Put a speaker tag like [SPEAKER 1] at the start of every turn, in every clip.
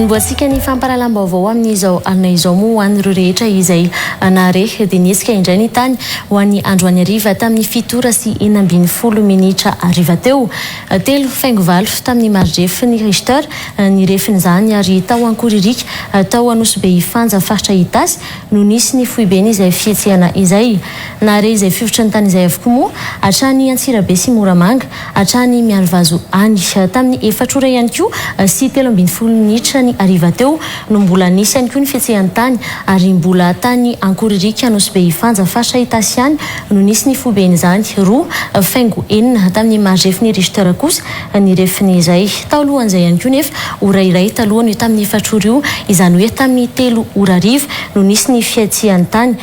[SPEAKER 1] Anomboantsika ny famparalam-baovao amin'izao alina izao moa ho an'ireo rehetra izay nahare dia niesika indray ny tany ho an'ny androany hariva tamin'ny 7:40 minitra hariva teo. 3.5 tamin'ny marjefy ny Richter ny refin'izany ary tao Ankoririka tao Anosibe Ifanja faritra Itasy no nisy ny foibeny izay fietsehana izay. Nahare izay fivotra ny tany izay avokoa moa hatrany Antsirabe sy Moramanga hatrany Mianovazo any tamin'ny 4 ora ihany koa sy 3:20 minitra ny hariva teo no mbola nisy ihany koa ny fietsehany tany ary mbola tany Ankoririka Anosibe Ifanja faritra Itasy any no nisy ny foibeny izany 2.4 tamin'ny marjefy ny Richter kosa ny refiny izay. Talohan'izay ihany koa nefa ora iray talohany tamin'ny 4 ora io izany hoe tamin'ny 3 ora hariva no nisy ny fietsehany tany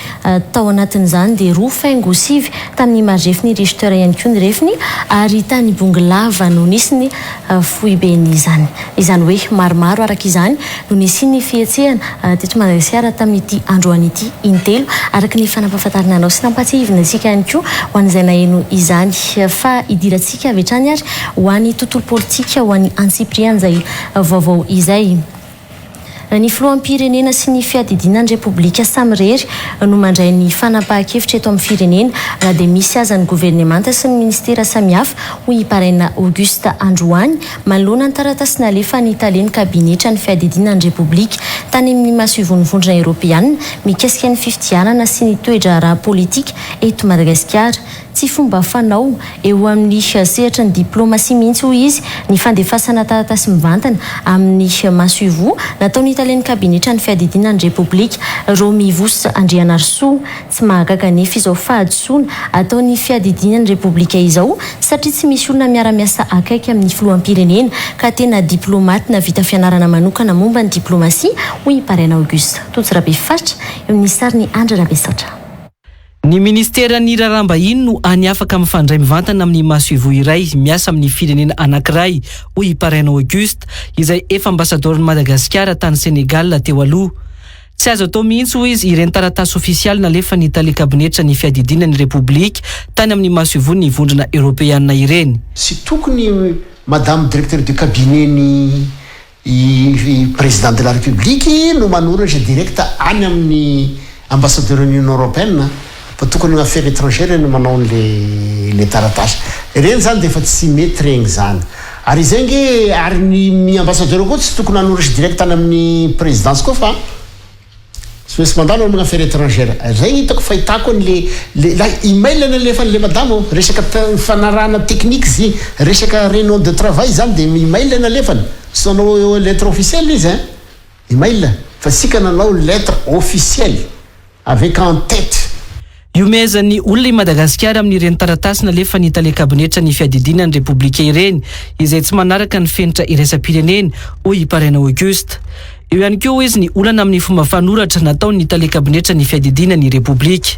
[SPEAKER 1] tao anatin'izany dia 2.5 tamin'ny marjefy ny Richter ihany koa ny refiny ary tany Bongolava no nisy ny foibeny izany. Izany hoe maromaro araka izany no nisy ny fietsehana teto Madagasikara tamin'ity androany ity intelo araka ny fanampahafantarana anao sy nampatsihivina antsika ihany koa ho an'izay naheno izany fa idirantsika avy hatrany ary ho an'ny tontolo politika ho an'ny antsipriana izay vaovao izay. Ny filoham-pirenena sy ny fiadidinan'ny Repoblika samy rery no mandray ny fanapahan-kevitra eto amin'ny firenena raha dia misy aza ny governemanta sy ny ministera samihafa ho iparaina Auguste Androany manoloana ny taratasy nalefa ny Italiany kabinetra ny fiadidinan'ny Repoblika tany amin'ny masovon'ny vondrona Eoropeanina mikasika ny fifidianana sy ny toetra ara-politika eto Madagasikara. Tsy fomba fanao eo amin'ny sehatra ny diplomasia mihitsy hoy izy ny fandefasana taratasy mivantana amin'ny masovo nataony Italiany kabinetra ny fiadidinan'ny Repoblika Romy Vos Andrianarso tsy mahagaga nefa izao fahadisoana ataony fiadidinan'ny Repoblika izao satria tsy misy olona miara-miasa akaiky amin'ny filoham-pirenena ka tena diplomaty na vita fianarana manokana momba ny diplomasia hoy Paraina Auguste. Totsirabe faritra eo amin'ny sariny Andra Rabesatra.
[SPEAKER 2] Ny ministera ny rarambahiny no any afaka mifandray mivantana amin'ny masovo iray miasa amin'ny firenena anankiray hoy Paraina Auguste izay efa ambasador'ny Madagasikara tany Senegal teo aloha. Tsy azo atao mihitsy hoy izy ireny taratasy ofisialy nalefa ny Italia kabinetra ny fiadidinan'ny Repoblika tany amin'ny masovo ny vondrona Eoropeanina ireny.
[SPEAKER 3] Sy tokony madame directeur de cabinet ny président de la République no manoratra direct any amin'ny ambassadeur de l'Union européenne fa tokony affaires étrangères no manao le taratasy ireny zany dia efa tsy mety regny zany ary izay nge ary ny ambassadeur koa tsy tokony hanoratra direct any amin'ny présidence koa fa tsy maintsy mandalo amin'ny affaires étrangères zay hitako fahitako le email nalefa le madame resaka fanarahana technique zy resaka réunion de travail zany dia email nalefany sy nanao lettre officielle izy email fa sika nanao lettre officielle avec en tête.
[SPEAKER 2] Io mezany olona i Madagasikara amin'ireny taratasy nalefa ny Italia kabinetra ny fiadidinan'ny Repoblika ireny izay tsy manaraka ny fenitra iraisam-pirenena hoy Paraina Auguste. Eo ihany koa izy ny olana amin'ny fomba fanoratra nataony Italia kabinetra ny fiadidinan'ny Repoblika.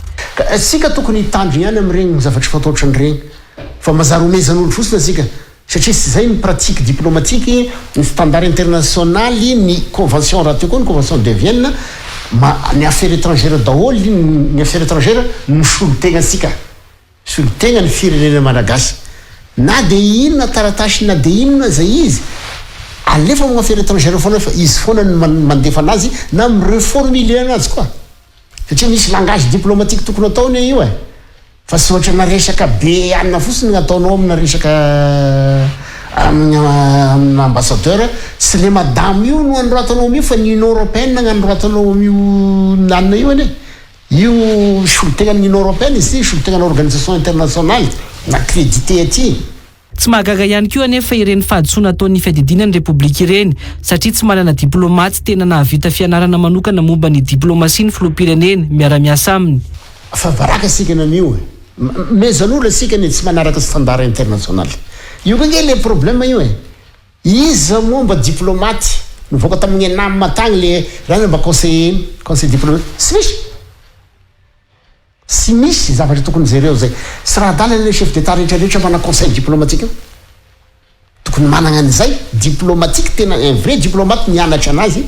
[SPEAKER 3] Sika tokony hitandrina ihany amin'ireny zavatra fataotra an'ireny fa mazary omezan'olo fosina sika satria sy zay ny pratique diplomatique ny standard internationaly ny convention raha teo koa ny convention de Vienne ny affaires étrangères daholo ny affaires étrangères ny solon-tegna sika solon-tegna ny firenena malagasy na dia inona taratasy na dia inona zay izy alefa amin'ny affaires étrangères foana fa izy foana ny mandefa anazy na mireformule anazy koa satria misy langage diplomatique tokony ataony io fa sy ohatra na resaka be anina fosiny nataonao amina resaka amin'ny ambassadeur sy le madame io no anoratanao mio fa ny Union européenne nanoratanao mio nanina io ane io solon-tegna ny Union européenne izy solon-tegna organisation internationale na crédité aty.
[SPEAKER 2] Tsy mahagaga ihany koa anefa ireny fahadisoana ataon'ny fiadidinan'ny Repoblika ireny satria tsy manana diplomaty tena nahavita fianarana manokana momba ny diplomasia ny filoham-pirenena miara-miasa aminy.
[SPEAKER 3] Fa baraka sika nan'io mezan'olona sika ny tsy manaraka standard international io koa le problème io izy momba diplomaty nivoaka tamin'ny enam matagny le raha mba conseil diplomatique sy misy zavatra tokony zareo zay sy raha adala le chef d'état rehetrarehetra mana conseil diplomatique io tokony manana an'izay diplomatique tena un vrai diplomate nianatra anazy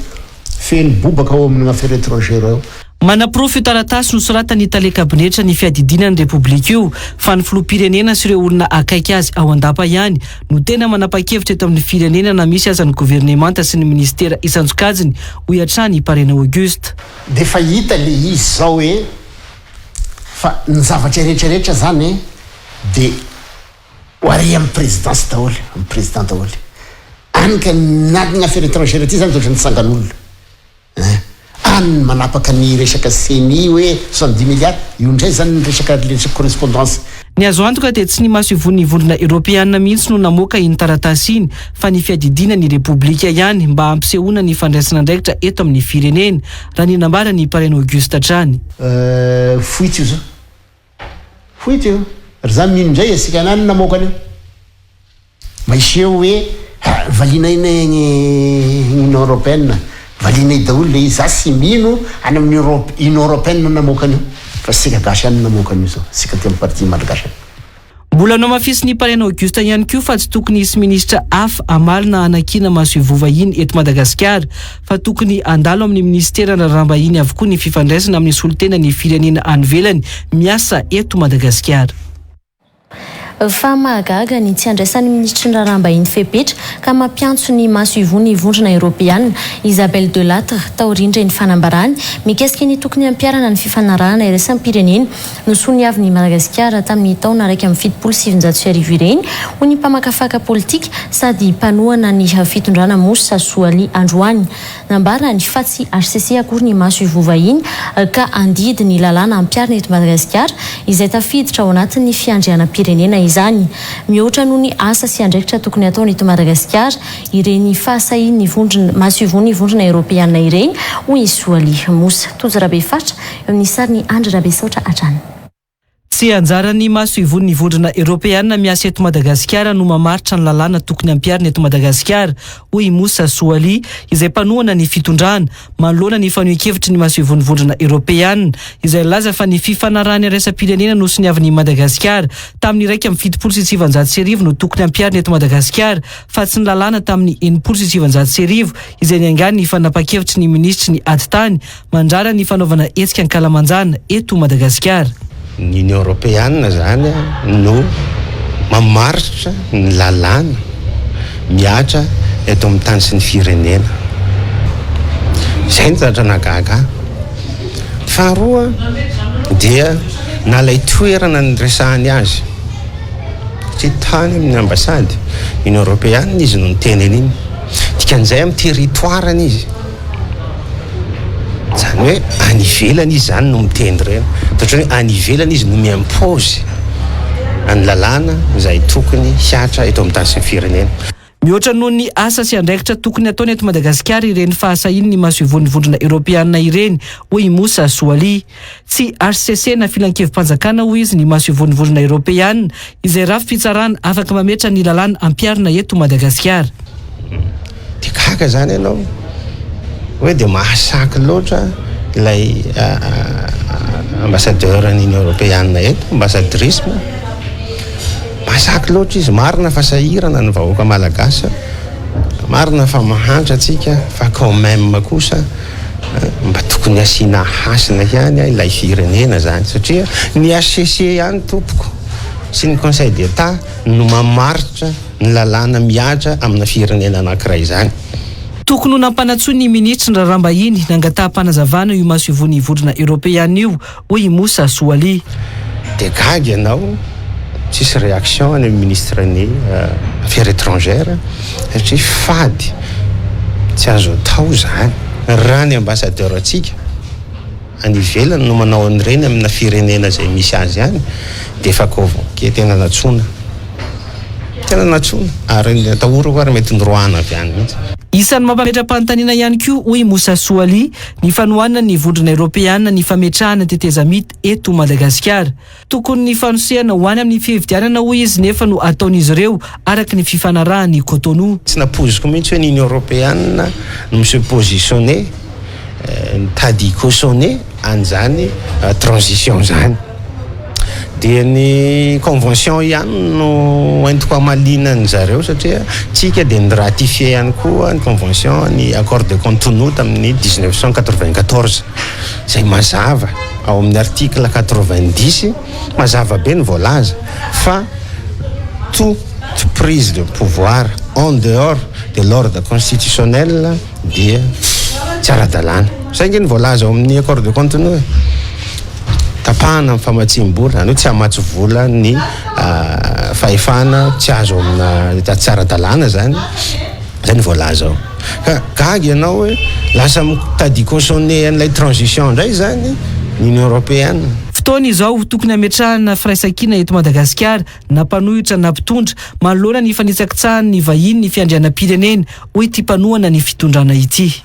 [SPEAKER 3] feno bobaka ao amin'ny affaires étrangères ao.
[SPEAKER 2] Manaprofo taratasy nosoratany Italia kabinetra ny fiadidinany Repoblika io fa ny filoham-pirenena sy ireo olona akaiky azy ao andapa ihany no tena manapa-kevitra eto amin'ny firenena na misy aza ny governemanta sy ny ministera isanjokajiny ho iatrany Parena Auguste.
[SPEAKER 3] De fa hita le izy zao hoe fa ny zavatra rehetrarehetra zany de hoare amin'ny présidence daholo, amin'ny président daholo. Anika nadina affaires étrangères ty zany toetra nitsangan'olona. Any manapaka ny resaka CNI hoe 70 milliards io ndray zany ny resaka correspondance.
[SPEAKER 2] Ny azo antoka dia tsy ny maso ivon'ny vondrona Europeana mihitsy no namoaka iny taratasy iny fa ny fiadidina ny Repoblika ihany mba hampisehoana ny fandraisana andraikitra eto amin'ny firenena raha ny nambara ny Parena Auguste Trany.
[SPEAKER 3] Fohity io zao. Fohity io. Ry zany mino ndray asika anany namoaka anio. Maiseo hoe valina iny Union Européenne. Valinay daholo le izy sy mino any amin'ny Union Européenne namoaka anio fa sika gasy any namoaka anio zao sika ty amin'ny parti malagasy.
[SPEAKER 2] Mbola nomafisy ny Parena Auguste ihany koa fa tsy tokony hisy ministra hafa amalina anakina maso ivovahiny eto Madagasikara fa tokony andalo amin'ny ministera rarambahiny avokoa ny fifandraisana amin'ny solotena ny firenena any ivelany miasa eto Madagasikara.
[SPEAKER 1] Fa mahagaga ny tsy andraisan'ny ministra ny rarambahiny fepetra ka mampiantso ny maso ivony vondrona Europeana Isabelle Delattre taorindra ny fanambarany mikasika ny tokony ampiarana ny fifanarahana iraisany pirenena nosony avy ny Madagasikara tamin'ny taona 1,790 ireny ho ny mpamakafaka politika sady mpanohana ny fitondrana Moussa Soali Androany. Nambara ny fatsy HCC akory ny maso ivovahiny ka andidy ny lalàna ampiarana eto Madagasikara izay tafiditra ao anatin'ny fiandriana pirenena izany. Mihoatra noho ny asa sy andraikitra tokony ataony eto Madagasikara ireny fahasahin'ny vondrona maso ivony vondrona Europeana ireny hoy Soali Moussa. Tojo rabe fatra eo amin'ny sariny Andry Rabe Saotra Atrany.
[SPEAKER 2] Tsy anjarany maso ivon'ny vondrona Europeana miasa eto Madagasikara no mamaritra ny lalàna tokony ampiarina eto Madagasikara hoy Moussa Soali izay mpanohana ny fitondrana manoloana ny fanohen-kevitry ny maso ivon'ny vondrona Europeana izay laza fa ny fifanarahana iraisam-pirenena no sy niavy ny Madagasikara tamin'ny 1,790 no tokony ampiarina eto Madagasikara fa tsy ny lalàna tamin'ny 1,790 izay niangany ny fanapa-kevitry ny ministry ny ati-tany mandrara ny fanaovana hetsika ankalamanjana eto Madagasikara.
[SPEAKER 4] Ny Union Européenne zany no mamaritra ny lalàna miatra eto amin'ny tany sy ny firenena. Izay ny zavatra nagaga. Faharoa dia nalay toerana ny resahany azy. Tsy tany amin'ny ambasady Union Européenne izy no niteneny iny. Dikan'izay amin'ny territoirany izy. Zany hoe any ivelany izy zany no miteny reny. Totrany any ivelany izy no miimpose any lalàna izay tokony hiatra eto amin'ny tany sy ny firenena.
[SPEAKER 2] Mihoatra noho ny asa sy andraikitra tokony ataony eto Madagasikara ireny fahasahiny ny maso ivon'ny vondrona Europeana ireny hoy Moussa Soali. Tsy HCC na filan-kevim-panjakana hoy izy ny maso ivon'ny vondrona Europeana izay rafi-pitsarana afaka mametra ny lalàna ampiarina eto Madagasikara.
[SPEAKER 4] Dia gaga zany ianao hoe dia mahasaky loatra ilay ambassadeur ny Union Européenne eto, ambassadrisme. Mahasaky loatra izy, marina fa sahirana ny vahoaka malagasy, marina fa mahantra atsika fa quand même kosa mba tokony asiana hasina ihany ilay firenena zany satria ny HCC ihany tompoko sy ny Conseil d'État no mamaritra ny lalàna miatra amina firenena anankiray zany.
[SPEAKER 2] Tokony ho nampanatsoa ny ministry ny rarambahiny nangataham-panazavana io maso ivon'ny vondrona Europeana io hoy Moussa Soali.
[SPEAKER 4] Dia gaga ianao tsisy réaction any ministre ny affaires étrangères satria fady tsy azo atao zany raha ny ambassadeur atsika any ivelany no manao an'ireny amina firenena izay misy azy ihany dia efa convoqué tena natsoina ary atahora koa ary mety ndroana avy any mihitsy.
[SPEAKER 2] Isan'ny mampametra-panontaniana ihany koa hoy Moussa Soali ny fanohanana ny vondrona Europeana ny fametrahana teteza mity eto Madagasikara. Tokony ny fanosehana ho any amin'ny fifidianana hoy izy nefa no ataon'izy ireo araka ny fifanarahany Cotonou.
[SPEAKER 4] Tsy napoziko mihitsy hoe ny Union Européenne no se positionné tadi cautionné an'izany transition zany. dia ny convention ihany no entiko amalinany zareo satria tsika dia niratifie ihany koa ny convention ny accord de Cotonou tamin'ny 1994 zay mazava ao amin'ny article 90 mazava be ny voalaza fa toute prise de pouvoir en dehors de l'ordre constitutionnel dia tsy ara-dalàna. Zay nge ny voalaza ao amin'ny accord de Cotonou tapahana amin'ny famatsim-bola zany hoe tsy hamatsy vola ny fahefana tsy azo amina tsy ara-dalàna zany ny voalaza ao ka gagy ianao hoe lasa mitady cautionné an'ilay transition indray zany ny Union européenne.
[SPEAKER 2] Fotoana izao tokony ametrahana firaisan-kina eto Madagasikara na mpanohitra na mpitondra manoloana ny fanitsakitsahany ny vahiny ny fiandrianam-pirenena hoe ity mpanohana ny fitondrana ity.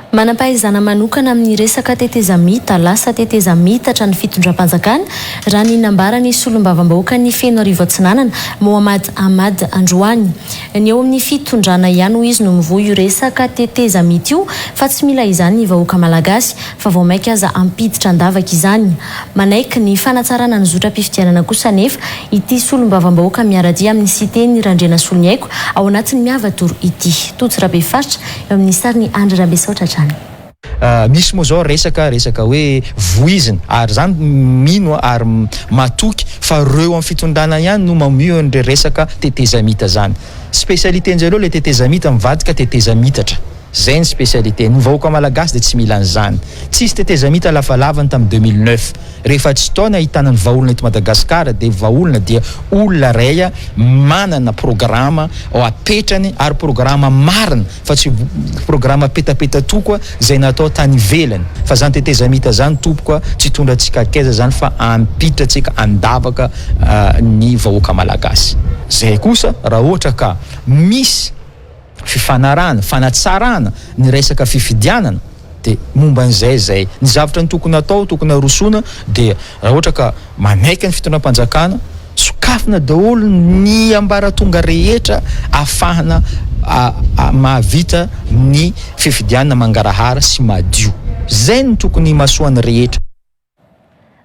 [SPEAKER 1] Manam-pahaizana manokana amin'ny resaka tetezamita lasa tetezamita ny fitondram-panjakana raha ny nambarany solombavam-bahoaka ny feno arivo atsinanana Mohamad Ahmad Androany. Ny eo amin'ny fitondrana ihany ho izy no mivoy io resaka tetezamita io fa tsy mila izany ny vahoaka malagasy fa vao maika aza ampiditra andavaka izany. Manaiky ny fanatsarana ny zotram-pifidianana kosa nefa ity solombavam-bahoaka miaradia amin'ny siteny Randriana Solonyaiko ao anatin'ny miavatoro ity. Totsy Rabe Faritra eo amin'ny sariny Andry Rabe Saotra.
[SPEAKER 5] Misy moa zao resaka hoe voizina ary zany mino ary matoky fa reo amin'ny fitondrana ihany no mamio andre resaka tetezamita zany. Spécialité-njareo le tetezamita mivadika tetezamitatra. Zay ny spécialité. Ny vahoaka malagasy dia tsy mila an'izany. Tsisy tetezamita lafalavany tamin'ny 2009. Rehefa tsy taona ahitana ny vahaolona eto Madagasikara dia vahaolona dia olona ray manana programa ao apetrany ary programa marina fa tsy programa petapeta tokoa zay natao tany ivelany. Fa zany tetezamita zany tompoka tsy tondra antsika akaiza zany fa ampiditra antsika andavaka ny vahoaka malagasy. Zay kosa raha ohatra ka misy fifanarana, fanatsarana ny resaka fifidianana dia momba an'izay ny zavatra ny tokony atao tokony arosona dia raha ohatra ka manaiky ny fitondram-panjakana sokafina daholo ny ambaratonga rehetra ahafahana mahavita ny fifidianana mangarahara sy madio. Zay ny tokony masoany rehetra.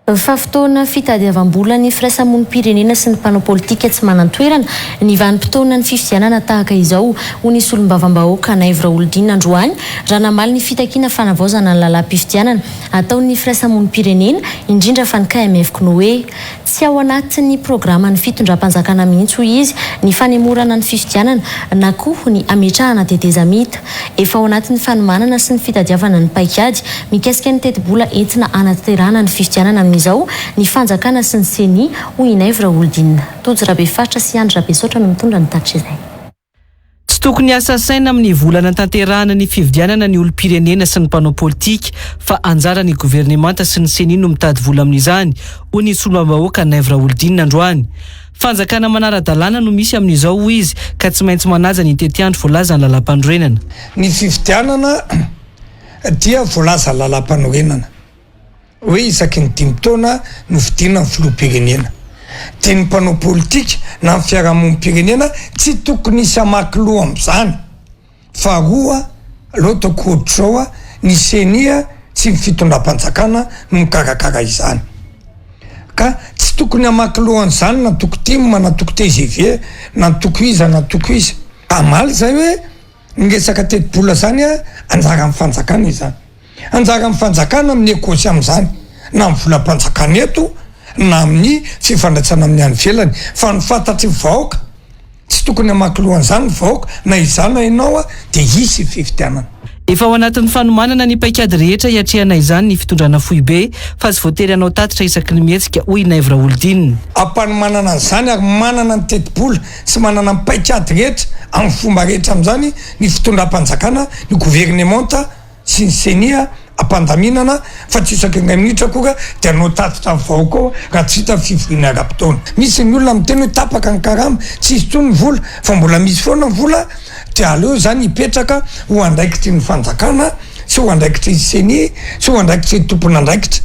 [SPEAKER 1] Fa fotoana fitadiavam-bola ny firaisamonim-pirenena sy ny mpanao politika tsy manan-toerana ny vanim-potoana ny fifidianana tahaka izao ho ny solombavam-bahoaka Naivra Oldina Androany raha namaly ny fitakiana fanavaozana ny lalam-pifidianana ataon'ny firaisamonim-pirenena indrindra fa ny KMF-ko hoe tsy ao anatin'ny programan'ny fitondram-panjakana mihitsy ho izy ny fanemorana ny fifidianana na koa ny ametrahana tetezamita. Efa ao anatin'ny fanomanana sy ny fitadiavana ny paikady mikasika ny teti-bola entina anaterana ny fifidianana izao ny fanjakana sy ny seni ho i Naivra Oldina. Totsy Rabe Faritra sy Andry Rabe Saotra no mitondra ny tatitra izay.
[SPEAKER 2] Tsy tokony asa saina amin'ny volana tanterahana ny fifidianana ny olom-pirenena sy ny mpanao politika fa anjara ny governemanta sy ny seni no mitady vola amin'izany ho ny solombavam-bahoaka Naivra Oldina Androany. Fanjakana manara-dalàna no misy amin'izao ho izy ka tsy maintsy manaja ny tetiandro voalaza ny lalam-panorenana.
[SPEAKER 6] Ny fifidianana dia voalaza lalam-panorenana. Hoe isaky ny 5 taona no fidina ny filoham-pirenena. Dia ny mpanao politika na ny fiarahamonim-pirenena tsy tokony isy hamaky loha amin'izany. Faharoa aloha ataoko ohatr'izao ny senia sy ny fitondram-panjakana no mikarakara izany. Ka tsy tokony hamaky loha an'izany na toko timo na toko TGV na toko iza na toko iza. Amaly zay hoe ny resaka teti-bola zany anjara amin'ny fanjakana izany. Anjara amin'ny fanjakana amin'ny ekosy amin'izany na amin'ny volam-panjakana eto na amin'ny fifandratsana amin'ny any ivelany fa ny fantatry vahoaka tsy tokony hamaky lohan'izany vahoaka na izana ianao dia hisy fifidianana.
[SPEAKER 2] Efa ao anatin'ny fanomanana ny paikady rehetra hiatrehana izany ny fitondrana foibe fa tsy voatery anao tatitra isaky ny mihetsika hoy Naivra Oldina.
[SPEAKER 6] Ampanomanana an'izany ary manana ny teti-bola sy manana ny paikady rehetra amin'ny fomba rehetra amin'izany ny fitondram-panjakana ny governemanta sy ny senia ampandaminana fa tsy isaky ny minitra koa dia anao tatitra vahoaka ao raha tsy hita fivoriana ara-potoana. Misy ny olona miteny hoe tapaka ny karama tsy hisy toy ny vola fa mbola misy foana ny vola dia aleo zany hipetraka ho andraikitry ny fanjakana sy ho andraikitry ny senia sy ho andraikitry ny tompona andraikitra.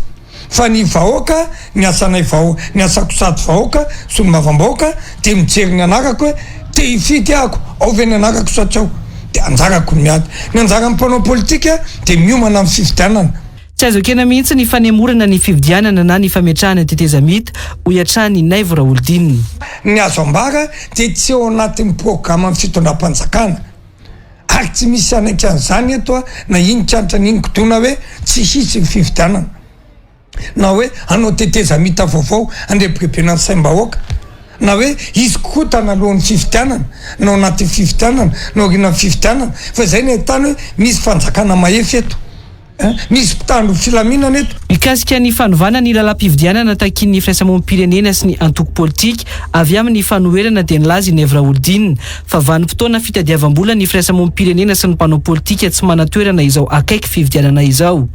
[SPEAKER 6] Fa ny vahoaka ny asanay vahoaka ny asako sady vahoaka solombavam-bahoaka dia mijery ny anarako hoe te hifidy ahako ao ve ny anarako satsao dia anjarako ny miady. Ny anjara ny mpanao politika dia miomana amin'ny fifidianana.
[SPEAKER 2] tsy azo kena mihitsy ny fanemorana ny fividianana na ny fametrahana tetezamita ho iatrany Naivo Raholdinina.
[SPEAKER 6] Ny azo ambara dia tsy eo anatin'ny programa fitondram-panjakana ary tsy misy anaiky an'izany eto na inikantra ny inkodona hoe tsy hisy ny fividianana na hoe anao tetezamita vaovao andrebrebena ny saim-bahoaka na hoe izy kotana alohan'ny fividianana nao anatin'ny fividianana nao rina ny fividianana fa izay ny ahitany hoe misy fanjakana mahefy eto misy mpitandro filaminana eto.
[SPEAKER 2] Mikasika ny fanovana ny lalam-pividianana takin'ny firaisamonim-pirenena sy ny antoko politika avy amin'ny fanoherana dia nilaza i Naivo Raholdinina fa vanim-potoana fitadiavam-bola ny firaisamonim-pirenena sy ny mpanao politika tsy manatoerana izao akaiky fividianana izao.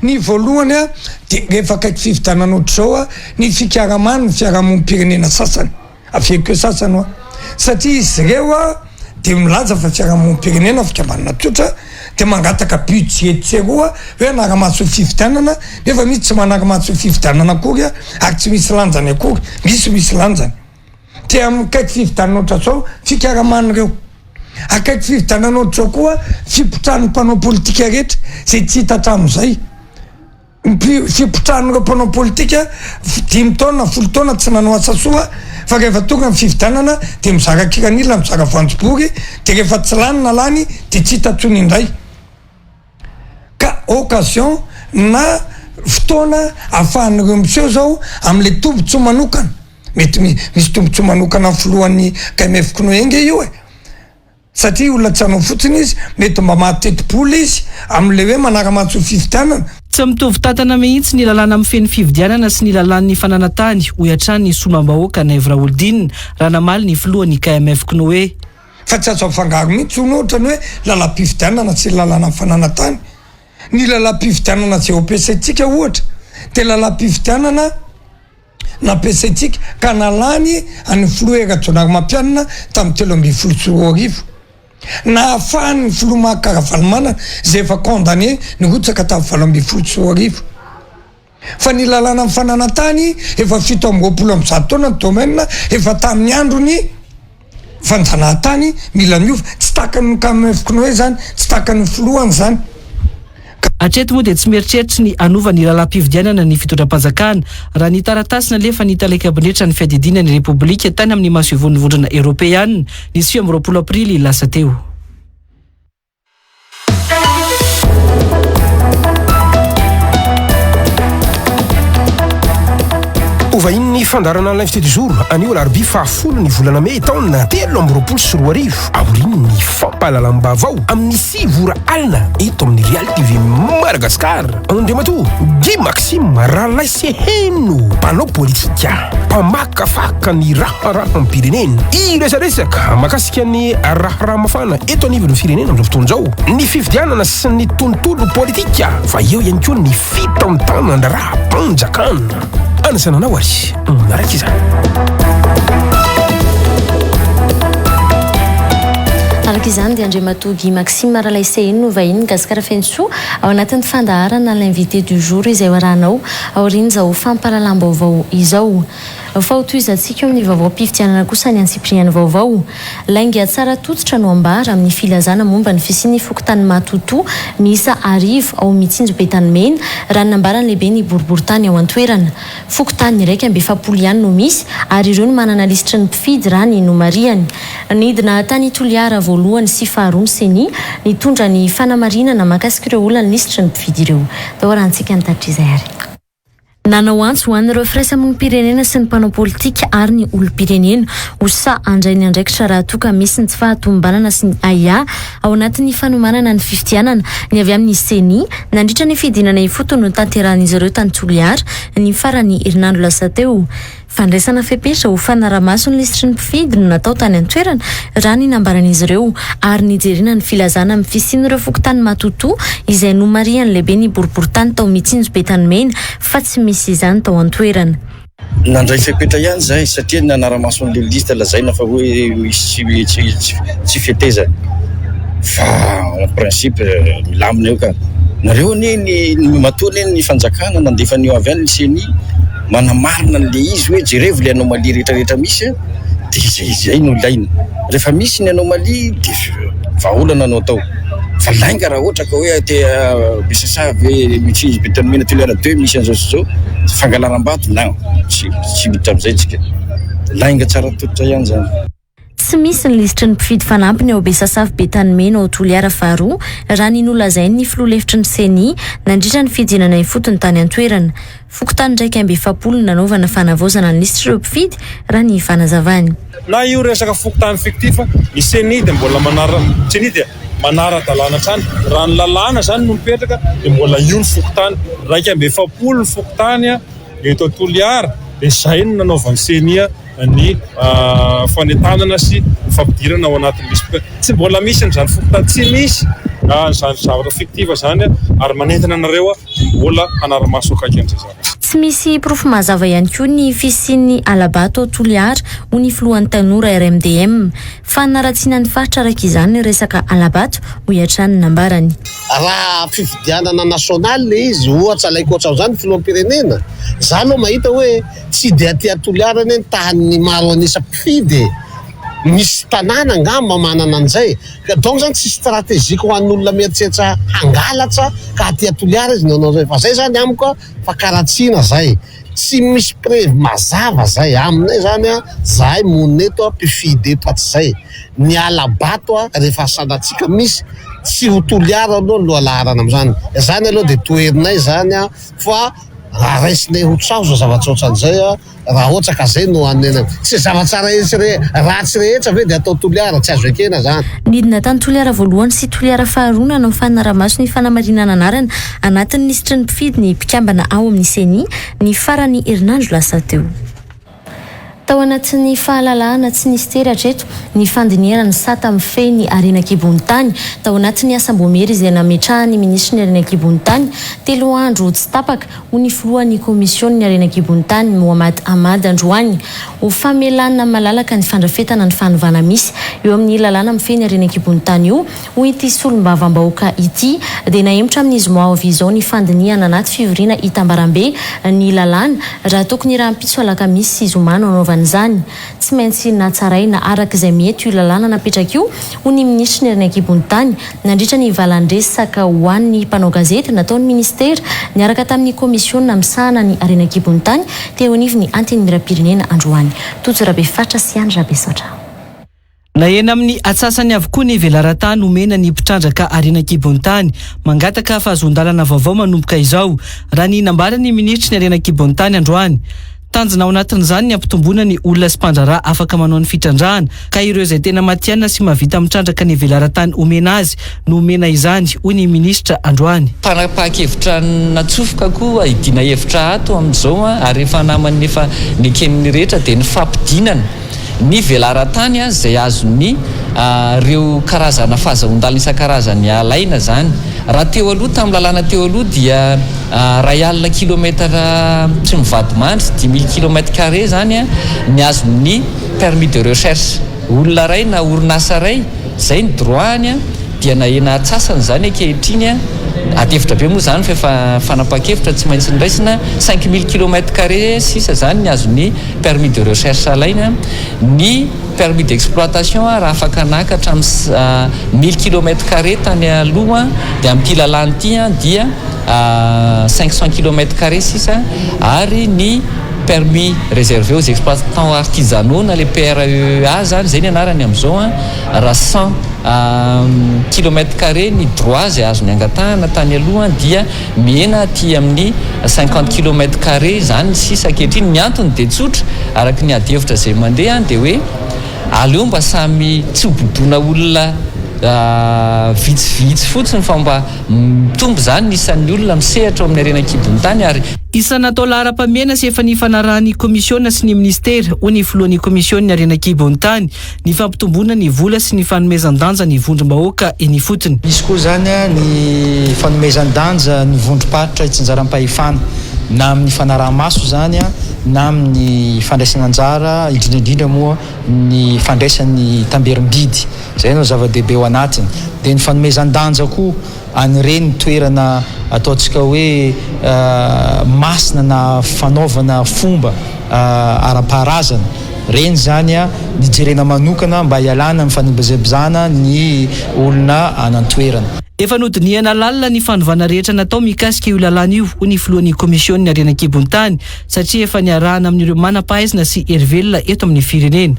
[SPEAKER 6] Ny voalohany dia rehefa akaiky fividianana ohatr'izao ny fiarahamany ny fiarahamonim-pirenena sasany avekeo sasany satria izy ireo dia milaza fa fiarahamonim-pirenena fikambanana tsotra dia mangataka budget tseroa hoe anara-maso fividianana nefa misy tsy manara-maso fividianana akory ary tsy misy lanjany akory misy lanjany dia akaiky fividianana ohatr'izao fikaramany ireo akaiky fividianana ohatr'izao koa fipotrahan'ny mpanao politika rehetra zay tsy hita hatramin'izay fipotrahan'ireo mpanao politika 10 taona 10 taona tsy nanao asa soa fa rehefa tonga ny fividianana dia mizara kiranila mizara voanjobory dia rehefa tsy lanina lany dia tsy hita tsony indray ka occasion na fotoana ahafahan'ireo miseho zao amin'le tombotsoa manokana mety misy tombotsoa manokana filohan'ny KMF Knoenge io satria olona tsy hanao fotsiny izy mety mba mahatetipolo izy amin'le hoe manara-maso fividianana.
[SPEAKER 2] Tsy mitovy tantana mihitsy ny lalàna amin'ny feny fividianana sy ny lalàn'ny fananantany ho iatrany ny solomam-bahoaka Naivo Raholdinina raha namaly ny filohan'ny KMF Knoe.
[SPEAKER 6] Fa tsy azo afangaro mihitsy hono ohatrany hoe lalam-pividianana sy lalàna fananantany. Ny lalam-pividianana tsy ampiasaintsika ohatra dia lalam-pividianana nampiasaintsika ka nalany any filoha Rajaonarimampianina tamin'ny 2014 na ahafahan'ny filoha Mahakaravalomanana izay efa condamné nirotsaka tamin'ny 2014 fa ny lalàna amin'ny fananantany efa 7 taona ny domaine efa tamin'ny androny fanjanahantany mila miova tsy takan'ny KMF Knoe zany tsy takan'ny filohany zany.
[SPEAKER 2] Hatreto moa dia tsy mieritreritra ny anova ny lalam-pividianana ny fitondram-panjakana raha ny taratasy nalefa ny talaika abinretra ny fiadidina ny Repoblika tany amin'ny maso ivonivondrona Europeanina ny 20 Aprily lasa teo.
[SPEAKER 7] Ovahiny ny fandarana l'invité du jour anio larbi fahafolo ny volana May taona 2024 aoriny ny fampahalalam-baovao amin'ny 6 ora alina eto amin'ny Real TV Madagascar. Andriamatoa Guy Maxime Ralaiseheno, mpanao politika mpamakafaka ny raharaha amin'ny firenena, iresaresaka makasika ny raharaha mafana eto anivon'ny firenena amin'izao fotoana izao, ny fividianana sy ny tontolo politika fa eo ihany koa ny fitantanana raha-panjakana. Anasananao ary naraka izany.
[SPEAKER 1] Araka izany dia Andriamatoa Guy Maxime Ralaiseheno vahiny Gasikara Fensoa ao anatin'ny fandaharana l'invité du jour izay arahanao aoriana izao fampahalalam-baovao izao. Fahotoizantsika amin'ny vaovao-pividianana kosa ny antsipriany vaovao. Lainga tsara tototra no ambara amin'ny filazana momba ny fisian'ny fokontany Matoto miisa 10 ao Mitsinjo Betanimena raha nambarany lehibe ny boriboritany ao an-toerana. Fokontany iraika amby 70 ihany no misy ary ireo no manana lisitry ny mpifidy raha ny nomariany. Nidina tany Toliara voalohany sy faharoa ny seny nitondra ny fanamarinana makasika ireo olona ny lisitry ny mpifidy ireo. Tao rahantsika nitatitra izay ary. Nanao antso ho an'ireo firaisamonim-pirenena sy ny mpanao politika ary ny olom-pirenena osa andray ny andraikitra raha toa ka misy ny tsy fahatombanana sy ny AIA ao anatin'ny fanomanana ny fividianana ny avy amin'ny seny nandritra ny fidinana ifotony no tanterahan'izy ireo tany Toliara ny farany herinandro lasa teo. Fandraisana fepetra ho fanaramaso ny lisitry ny mpifidy no natao tany an-toerana raha ny nambaran'izy ireo ary nijerena ny filazana amin'ny fisian'ireo fokontany Matoto izay nomariany lehibe ny boriboritany tao Mitsinjo Betanimena fa tsy misy izany tao an-toerana.
[SPEAKER 8] Nandray fepetra ihany zay satria ny anaramaso ny lista lazaina fa hoe misy tsy fietezana fa en principe milamina eo ka nareo ny matony ny fanjakana nandefa ny avy any ny seny manamarina n'le izy hoe jerevo le anomalie rehetrarehetra misy dia izay no ilaina rehefa misy ny anomalie dia vaolana anao tao fa lainga raha ohatra ka hoe te besasavy misy betanomena tolera 2 misy an'izao fangalaram-bato na tsy miditra amin'izay tsika lainga tsara tototra ihany zany.
[SPEAKER 1] Tsy misy ny lisitry ny mpifidy fanampiny ao Besasavy Betanomena ao Toliara faharoa raha ninolazainy ny filoha-lefitry ny CENI nandritra ny fidinana ny fotony tany an-toerana. Fokontany ndraiky amby 7 nanaovana fanavaozana ny lisitry ireo mpifidy raha ny fanazavany.
[SPEAKER 9] Na io resaka fokotany fiktifa ny CENI dia mbola CENI dia manara-dalàna trany raha ny lalàna zany no mipetraka dia mbola io ny fokotany raiky amby 7 ny fokotany eto Toliara dia izay no nanaovan'ny CENI ny fanetanana sy fampidirana ao anatin'ny lisitry. Tsy mbola misy n'izany fokotany, tsy misy zany zavatra fiktiva zany ary manentana anareo mbola hanara-maso akaiky an'izay zavatra.
[SPEAKER 1] Tsy misy porofo mazava ihany koa ny fisian'ny Alabato ao Toliara ho ny filohan'ny tanora RMDM fa naratsiana ny faritra araka izany resaka Alabato ho iatrany nambarany.
[SPEAKER 10] Raha fifidianana nasionaly le izy ohatra alaiko ohatra amin'izany filoham-pirenena zany no mahita hoe tsy dia aty Toliara ny tahan'ny maro anisa mpifidy misy tanàna angamba manana an'izay donc zany tsy stratégique ho an'olona mieritreritra hangalatra ka aty Toliara izy nanao zay fa zay zany amiko fa karatsiana zay tsy misy preuve mazava zay aminay zany zahay monina eto mpifidy eto atsy zay ny Alabato rehefa sanatsika misy tsy ho Toliara aloha no alarana amin'izany zany aloha dia toerinay zany fa raha raisinay ho tsaoza zavatra ohatran'izay raha ohatra ka zay no anena tsy zavatsara ratsy rehetra ve dia atao Toliara tsy azo ekena zany.
[SPEAKER 1] Nidina tany Toliara voalohany sy Toliara faharoa nanao fanaraha-maso ny fanamarinana anarana anatin'ny lisitry ny mpifidy ny mpikambana ao amin'ny CENI ny farany herinandro lasa teo. Tao anatin'ny fahalalahana tsy nisy tery hatreto ny fandiniana ny sata mifehy ny Arenankibonitany tao anatin'ny asam-bomery izay nametrahany ministry ny Arenankibonitany 3 andro tsy tapaka ho ny filohan'ny komisiony ny Arenankibonitany Mohamad Ahmad Androany ho famelana malalaka ny fandrafetana ny fanovana misy eo amin'ny lalàna mifehy ny Arenankibonitany io ho ity solombavam-bahoaka ity dia nahemotra amin'izy moavy izao ny fandiniana anaty fivoriana Itambarambe ny lalàna raha tokony raha mpitso alakamisy izy omano zany tsy maintsy natsaraina araka izay mety io lalàna napetraka io ho ny ministry ny Arenankibonitany nandritra ny valandresaka ho an'ny mpanao gazety nataon'ny ministera niaraka tamin'ny komisiona misahana ny Arenankibonitany teo anivon'ny anteny miram-pirenena Androany. Tojorabe fatra sy Andra Besatra.
[SPEAKER 2] Nahena amin'ny atsasany avokoa ny velaran-tany omena ny mpitrandraka Arenankibonitany mangataka fahazondalana vaovao manomboka izao raha ny nambara ny ministry ny Arenankibonitany Androany. Tanjona ao anatin'izany ny ampitomboana ny olona sy mpandraraha afaka manao ny fitrandrahana ka ireo izay tena matianina sy mahavita mitrandraka ny velaran-tany omena azy no omena izany hoy ny ministra Androany.
[SPEAKER 11] Panapaka-hevitra natsofoka koa hidina hevitra ato amin'izao ary efa namany efa ny keniny rehetra dia ny fampidinana ny velaran-tany izay azony reo karazana fahazahondalana isan-karazany alaina zany. Raha teo aloha tamin'ny lalàna teo aloha dia ray alina kilometatra tsy mivady mandry 10 000 km² zany ny azony permis de recherche olona ray na orinasa ray zay ny droany dia nahena atsasany zany ankehitriny atevitra be moa zany fa fanapakevitra tsy maintsy niraisina 5 000 km² sisa zany ny azony permis de recherche alaina. Ny permis d'exploitation raha afaka nakatra amin'ny 1000 km² tany aloha dia amin'ity lalàna ity dia 500 km² sisa ary ny permis réservé aux exploitants artisanaux na le PREA zany zay ny anarany amin'izao raha 100 km² ny droit zay azony angatahana tany aloha dia mihena aty amin'ny 50 km² zany sisa ankehitriny. Ny antony dia tsotra araka ny adihevitra zay mandeha dia hoe aleo mba samy tsy hobodona olona vitsivitsy fotsiny fa mba mitombo zany nisan'ny olona misehatra amin'ny Arenankibonitany ary
[SPEAKER 2] isanatao lahara-pamena sy efa ny fanarahan'ny komisiona sy ny ministera ho ny filohan'ny komisiony Arenankibonitany ny fampitomboana ny vola sy ny fanomezan-danja ny vondrom-bahoaka eny fotony.
[SPEAKER 5] Misy koa zany ny fanomezan-danja ny vondrom-paritra itsinjaram-pahefana na amin'ny fanaraha-maso zany na amin'ny fandraisana anjara indrindraindrindra moa ny fandraisan'ny tamberim-bidy zay no zava-dehibe ao anatiny. Dia ny fanomezan-danja koa an'ireny toerana ataontsika hoe masina na fanaovana fomba ara-paharazana reny zany nijerena manokana mba hialana amin'ny fanebazebazana ny olona anan-toerana.
[SPEAKER 2] efa nodiniana lalina ny fanovana rehetra natao mikasika io lalàna io ho ny filohan'ny komisiony Arenankibon-tany satria efa niarahana amin'ireo manam-pahaizana sy hery eto amin'ny firenena.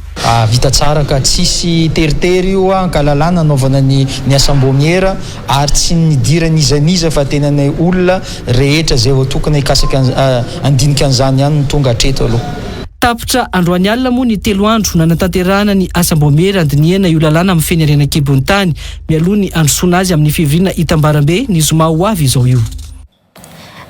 [SPEAKER 5] Vita tsara ka tsisy teritery io ka lalàna anaovana ny asambômiera ary tsy nidiran'izaniza fa tena ny olona rehetra zay voatokana hikasaka andinika an'izany ihany no tonga hatreto aloha.
[SPEAKER 2] Tapitra androany alina moa ny 3 andro nanatanterahana ny asambômiera andiniana io lalàna amin'ny feny Arenankibon-tany mialoha ny androsoana azy amin'ny fivirina Itambarambe ny zoma ho avy izao io.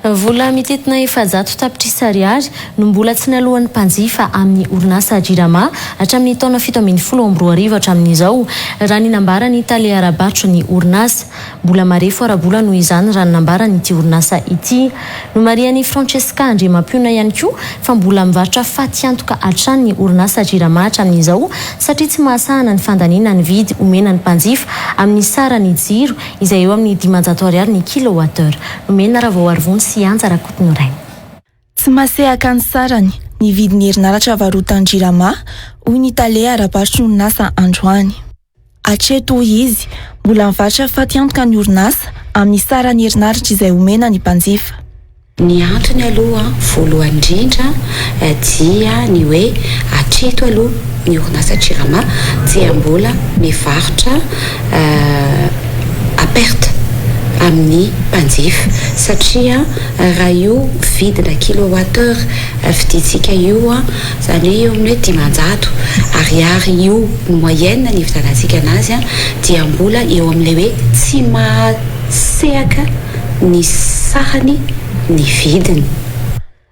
[SPEAKER 1] Vola mitetina 700 tapitrisa ariary no mbola tsy nalohan'ny mpanjifa amin'ny orinasa Jirama hatramin'ny taona 2012 hatramin'izao raha ny nambarany Italia Arabatro ny orinasa. Mbola marefo arabola noho izany raha ny nambarany ity orinasa ity. No marian'ny Francesca Andriamampiona ihany koa fa mbola mivarotra faty antoka hatrany ny orinasa Jirama hatramin'izao satria tsy mahasahana ny fandaniana ny vidy omena ny mpanjifa amin'ny sarany jiro izay eo amin'ny 500 ariary ny kilowattheure. Omena raha vao arvony
[SPEAKER 12] tsy masehaka ny sarany ny vidiny herinaratra varotan Jirama hoy ny Italia Arabatro ny orinasa androany. Hatreto izy mbola mivarotra faty antoka ny orinasa amin'ny sarany herinaratra izay omena ny mpanjifa.
[SPEAKER 13] Ny antony aloha voalohany indrindra dia ny hoe hatreto aloha ny orinasa Jirama dia mbola mivarotra aperte amin'ny mpanjifa satria raha io vidina kilowattheure viditsika io zany eo amin'ny 500 ariary io moyenne ny vidanantsika anazy dia mbola eo amin'ilay hoe tsy mahasehaka ny sahany ny vidiny.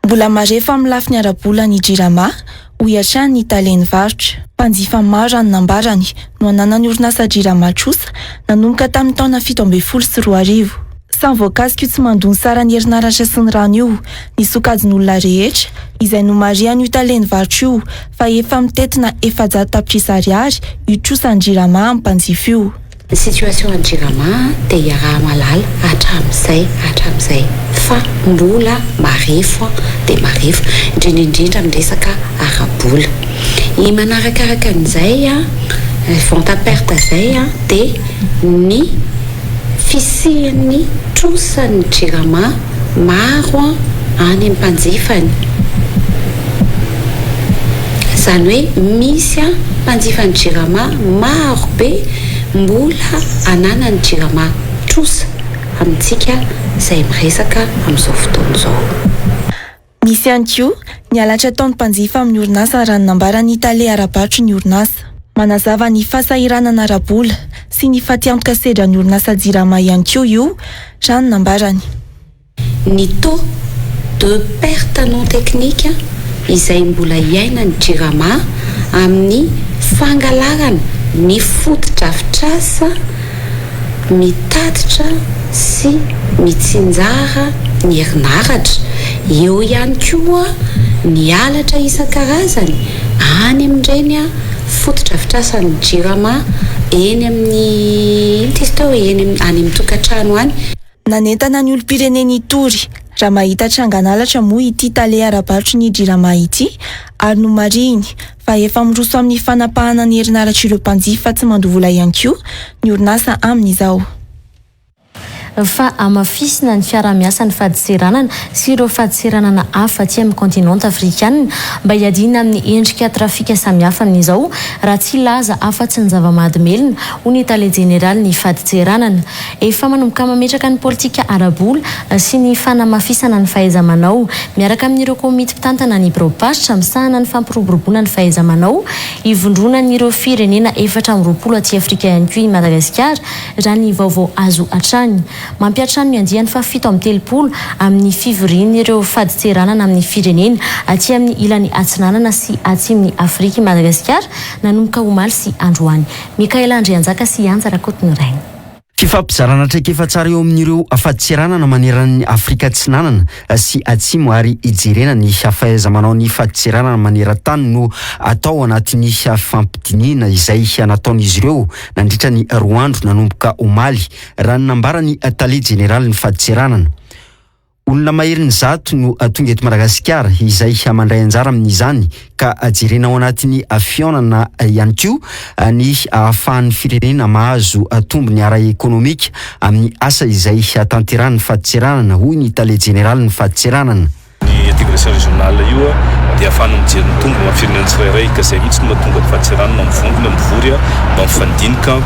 [SPEAKER 12] Mbola marefa amin'ny lafiny arabola ny Jirama hoy hatrany ny Italiany varotra. Mpanjifa maro any nambarany no ananany orinasa Jirama trosa nanomboka tamin'ny taona 2012. Samy voakasika io tsy mandony sarany herinaratra sy ny rano io ny sokajin'olona rehetra izay no marian'ny Italiany varotra io fa efa mitetina 700 tapitrisa ariary io trosa ny Jirama amin'ny mpanjifa io.
[SPEAKER 13] Ny situation ny Jirama dia iaraha malala hatramin'izay fa mbola marefo dia marefo indrindra miresaka arabola. I manarakaraka an'izay vente à perte zay dia ny fisian'ny trosan'ny Jirama maro any mpanjifany. Zany hoe misy mpanjifany Jirama maro be mbola ananany Jirama trosa amintsika izay miresaka amin'izao fotoana izao.
[SPEAKER 12] Misy ihany koa ny halatra taon'ny mpanjifa amin'ny orinasa raha ny nambarany Italia Arabatro ny orinasa. Manazava ny fahasahiranana arabola sy ny faty antoka sedra ny orinasa Jirama ihany koa io raha ny nambarany.
[SPEAKER 13] Ny taux de perte non technique izay mbola iaina ny Jirama amin'ny fangalarana ny foto-drafitrasa mitatitra sy mitsinjara ny herinaratra. Eo ihany koa ny halatra isan-karazany any amin'ireny foto-drafitrasan'ny Jirama eny amin'ny any amin'ny tokantrano any.
[SPEAKER 12] Nanentana ny olom-pireneny Itory raha mahita trangan'halatra moa ity Italia Arabatro ny Jirama ity ary no mariny fa efa miroso amin'ny fanapahana ny herinaratra ireo mpanjifa tsy mandovola ihany koa ny orinasa amin'izao.
[SPEAKER 1] Fa amafisina ny fiara-miasa ny fadiseranana sy ireo fadiseranana hafa aty amin'ny kontinanta afrikanina mba hiadina amin'ny endrika trafika samihafa amin'izao raha tsy laza afa-tsy ny zava-mahadomelina ho ny Italia Jeneraly ny fadiseranana. Efa manomboka mametraka ny politika arabola sy ny fanamafisana ny fahaiza-manao miaraka amin'ireo komity mpitantana ny bropasitra misahana ny fampiroboroboana ny fahaiza-manao ivondrona n'ireo firenena 420 aty Afrika ihany koa i Madagasikara raha ny vaovao azo hatrany. Mampiatrano ny andiany fa 730 amin'ny fivoriany ireo fadiseranana amin'ny firenena aty amin'ny ilany atsinanana sy atsim'ny Afrika i Madagasikara nanomboka omaly sy androany. Mikaela Andrianjaka sy Anja Rakotonirainy.
[SPEAKER 14] Fifampizarana traikefa tsara eo amin'ireo fadiseranana maneran'ny Afrika atsinanana sy atsimo ary ijerena ny fahaiza-manao ny fadiseranana maneran-tany no atao anatin'ny fampidiniana izay nataon'izy ireo nandritra ny 2 andro nanomboka omaly raha ny nambarany Italia Jeneraly ny fadiseranana. olona maherin'ny zato no tonga eto Madagasikara izay mandray anjara amin'izany ka jerena ao anatin'ny fionana ihany koa ny ahafahan'ny firenena mahazo tombony ara-ekônomika amin'ny asa izay tanteran'ny fahatiseranana hoy ny tale général ny fahatiseranana.
[SPEAKER 15] Ny intégration régionale io dia ahafahana mijery ny tombo firenena tsirairay ka zay mihitsy no mahatonga ny fahatiseranana mivongona mivory mba mifandinika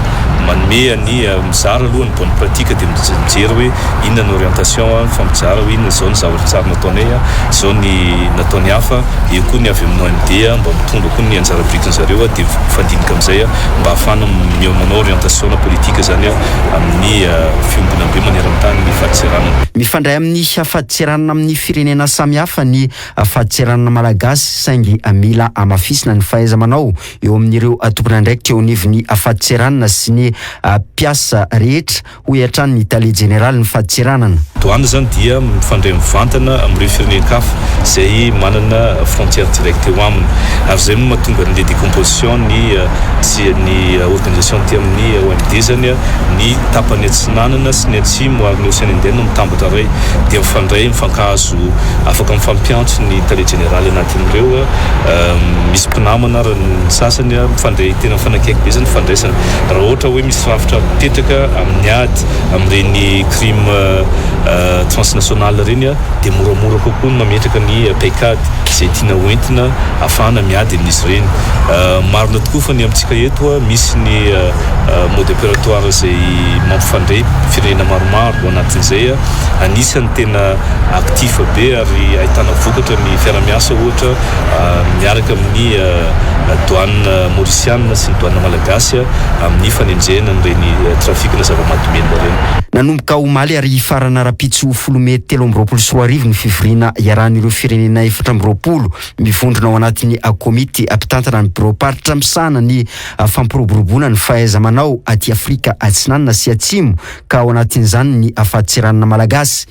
[SPEAKER 15] manome ny mizara aloha ny bonne pratique dia mijery hoe inona ny orientation fa mizara hoe inona zao ny zavatra tsara nataonay zao ny nataony hafa eo koa ny avy amin'ny OMD mba mitondra koa ny anjara brikiny zareo dia mifandinika amin'izay mba ahafahana manao orientation politique zany amin'ny fiombona be maneran-tany ny fahatiseranana.
[SPEAKER 14] Mifandray amin'ny fahatiseranana amin'ny firenena samihafa ny fahatiseranana malagasy saingy mila amafisina ny fahaiza-manao eo amin'ireo tompon'andraikitra eo anivon'ny fahatiseranana sy ny piasa rehetra hoy hatrany ny tale général ny fahatiseranana.
[SPEAKER 15] Douane zany dia mifandray mivantana amin'ireo firenena-kafa zay manana frontière directe eo aminy ary zay no mahatonga ny décomposition ny organisation ty amin'ny OMD zany ny tapany atsinanana sy ny atsimo ary ny Océan Indien no mitambatra ray dia mifandray mifankahazo afaka mifampiantso ny tale général anatin'ireo misy mpinamana ary ny sasany mifandray tena mifanakaiky be zany mifandraisana raha ohatra hoe misy rafitra mipetraka amin'ny ady amin'ireny crime transnational reny dia moramora kokoa no mametraka ny paikady zay tiana hoentina ahafahana miady amin'izy ireny. Marina tokoa fa ny amintsika eto misy ny mode opératoire zay mampifandray firenena maromaro ao anatin'izay anisany tena actif be ary ahitana vokatra ny fiara-miasa ohatra miaraka amin'ny douane mauricianina sy ny douane malagasy amin'ny fanenjehana n'ireny trafikina zava-mahadomenina ireny.
[SPEAKER 14] Nanomboka omaly ary farana rapitso 13 ny fivoriana iaran'ireo firenena 14 mivondrona ao anatin'ny komity mpitantana ny bureau-paritra misahana ny fampiroboroboana ny fahaiza-manao aty Afrika atsinanana sy atsimo ka ao anatin'izany ny fahatiseranana malagasy.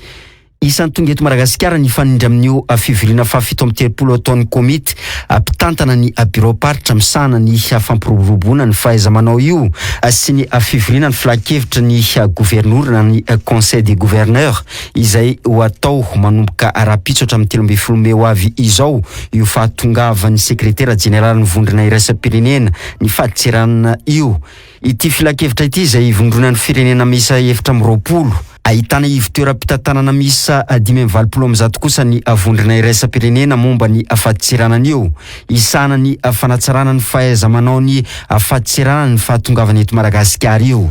[SPEAKER 14] Isan'ny tonga eto Madagasikara ny fanindry amin'io fivoriana fafito amby 30 taon'ny komity mpitantana ny bureau-paritra misahana ny fampiroboroboana ny fahaiza-manao io sy ny fivoriana ny filakevitra ny gouvernora ny conseil des gouverneurs izay ho atao manomboka rapitso hatramin'ny 13 Mey ho avy izao io fahatongavan'ny sekretera général ny vondrona iraisam-pirenena ny fahatiseranana io. Ity filakevitra ity izay vondrona ny firenena misa 20 ahitana ivitoeram-pitantanana misa 520 kosa ny vondrona iraisam-pirenena momba ny fahatiseranana io isana ny fanatsarana ny fahaiza-manao ny fahatiseranana ny fahatongavana eto Madagasikara io.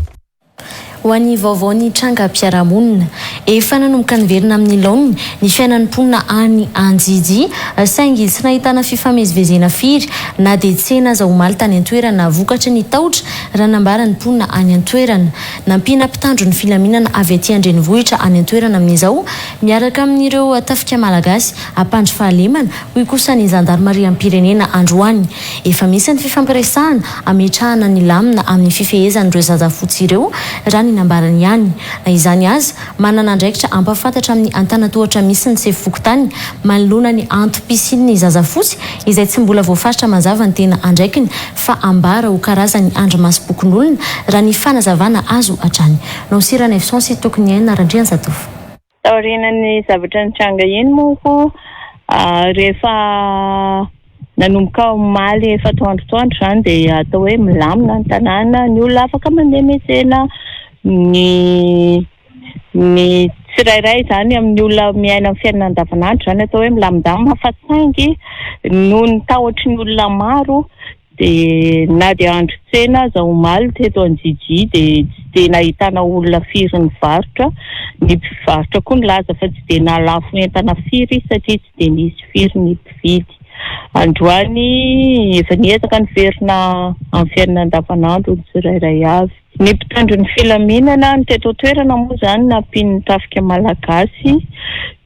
[SPEAKER 1] Ho an'ny vaovao ny trangam-piarahamonina efa nanomboka niverina amin'ny laoniny ny fiainan'ny mponina any Anjiji saingy tsy nahitana fifamezivezena firy na dia tsena aza omaly tany an-toerana vokatra ny tahotra raha nambarany mponina any an-toerana. Nampiana mpitandro ny filaminana avy aty an-drenivohitra any an-toerana amin'izao miaraka amin'ireo tafika malagasy ampandry fahalemana hoy kosa ny zandarmaria am-pirenena androany. Efa misy ny fifampiresahana ametrahana ny lamina amin'ny fifehezan'ireo zazafotsy ireo raha ny nambarany ihany. Na izany aza manana andraikitra ampafantatra amin'ny antanatohatra misy ny sefokotany manoloana ny antom-pisin'ny zazafotsy izay tsy mbola voafaritra mazava ny tena andraikiny fa ambara ho karazany andro-masom-pokon'olona raha ny fanazavana azo hatrany. Naosirana efsonsy tokony haina randriany zatovo.
[SPEAKER 16] Taorianany zavatra ny tranga eny moko rehefa nanomboka omaly efa toandrotoandro zany dia atao hoe milamina ny tanàna ny olona afaka mandeha miantsena ny tsirairay zany amin'ny olona miaina amin'ny fiainana andavanandro zany atao hoe milamindamina fa saingy noho ny tahotry ny olona maro dia na dia andro tsena za omaly teto Anjiji dia tsy dia nahitana olona firy mivarotra ny mpivarotra koa nilaza fa tsy dia nalafo entana firy satria tsy dia nisy firy ny mpividy. Androany efa niezaka ny verina amin'ny fiainana andavanandro ny tsirairay avy. Ny mpitandro ny filaminana ny teto toerana moa zany nampiany tafika malagasy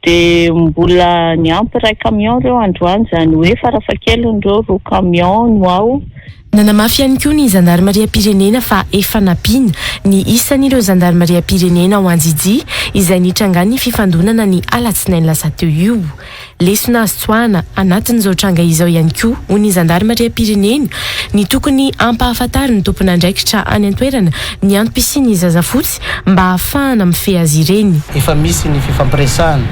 [SPEAKER 16] dia mbola niampy ray camion reo androany zany hoe farafahakelindreo roa camion no ao.
[SPEAKER 17] Nanamafy ihany koa ny zandarmaria-pirenena fa efa nampiana ny isan'ireo zandarmaria-pirenena ao Anjiji izay nitrangany fifandonana ny alatsinainy lasa teo io. Lesona azo tsoahana anatin'izao tranga izao ihany koa ho ny zandarmaria-pirenena ny tokony ampahafantary ny tompon'andraikitra any an-toerana ny antom-pisian'ny zazafotsy mba ahafahana mifehy azy ireny.
[SPEAKER 18] Efa misy ny fifampiresahana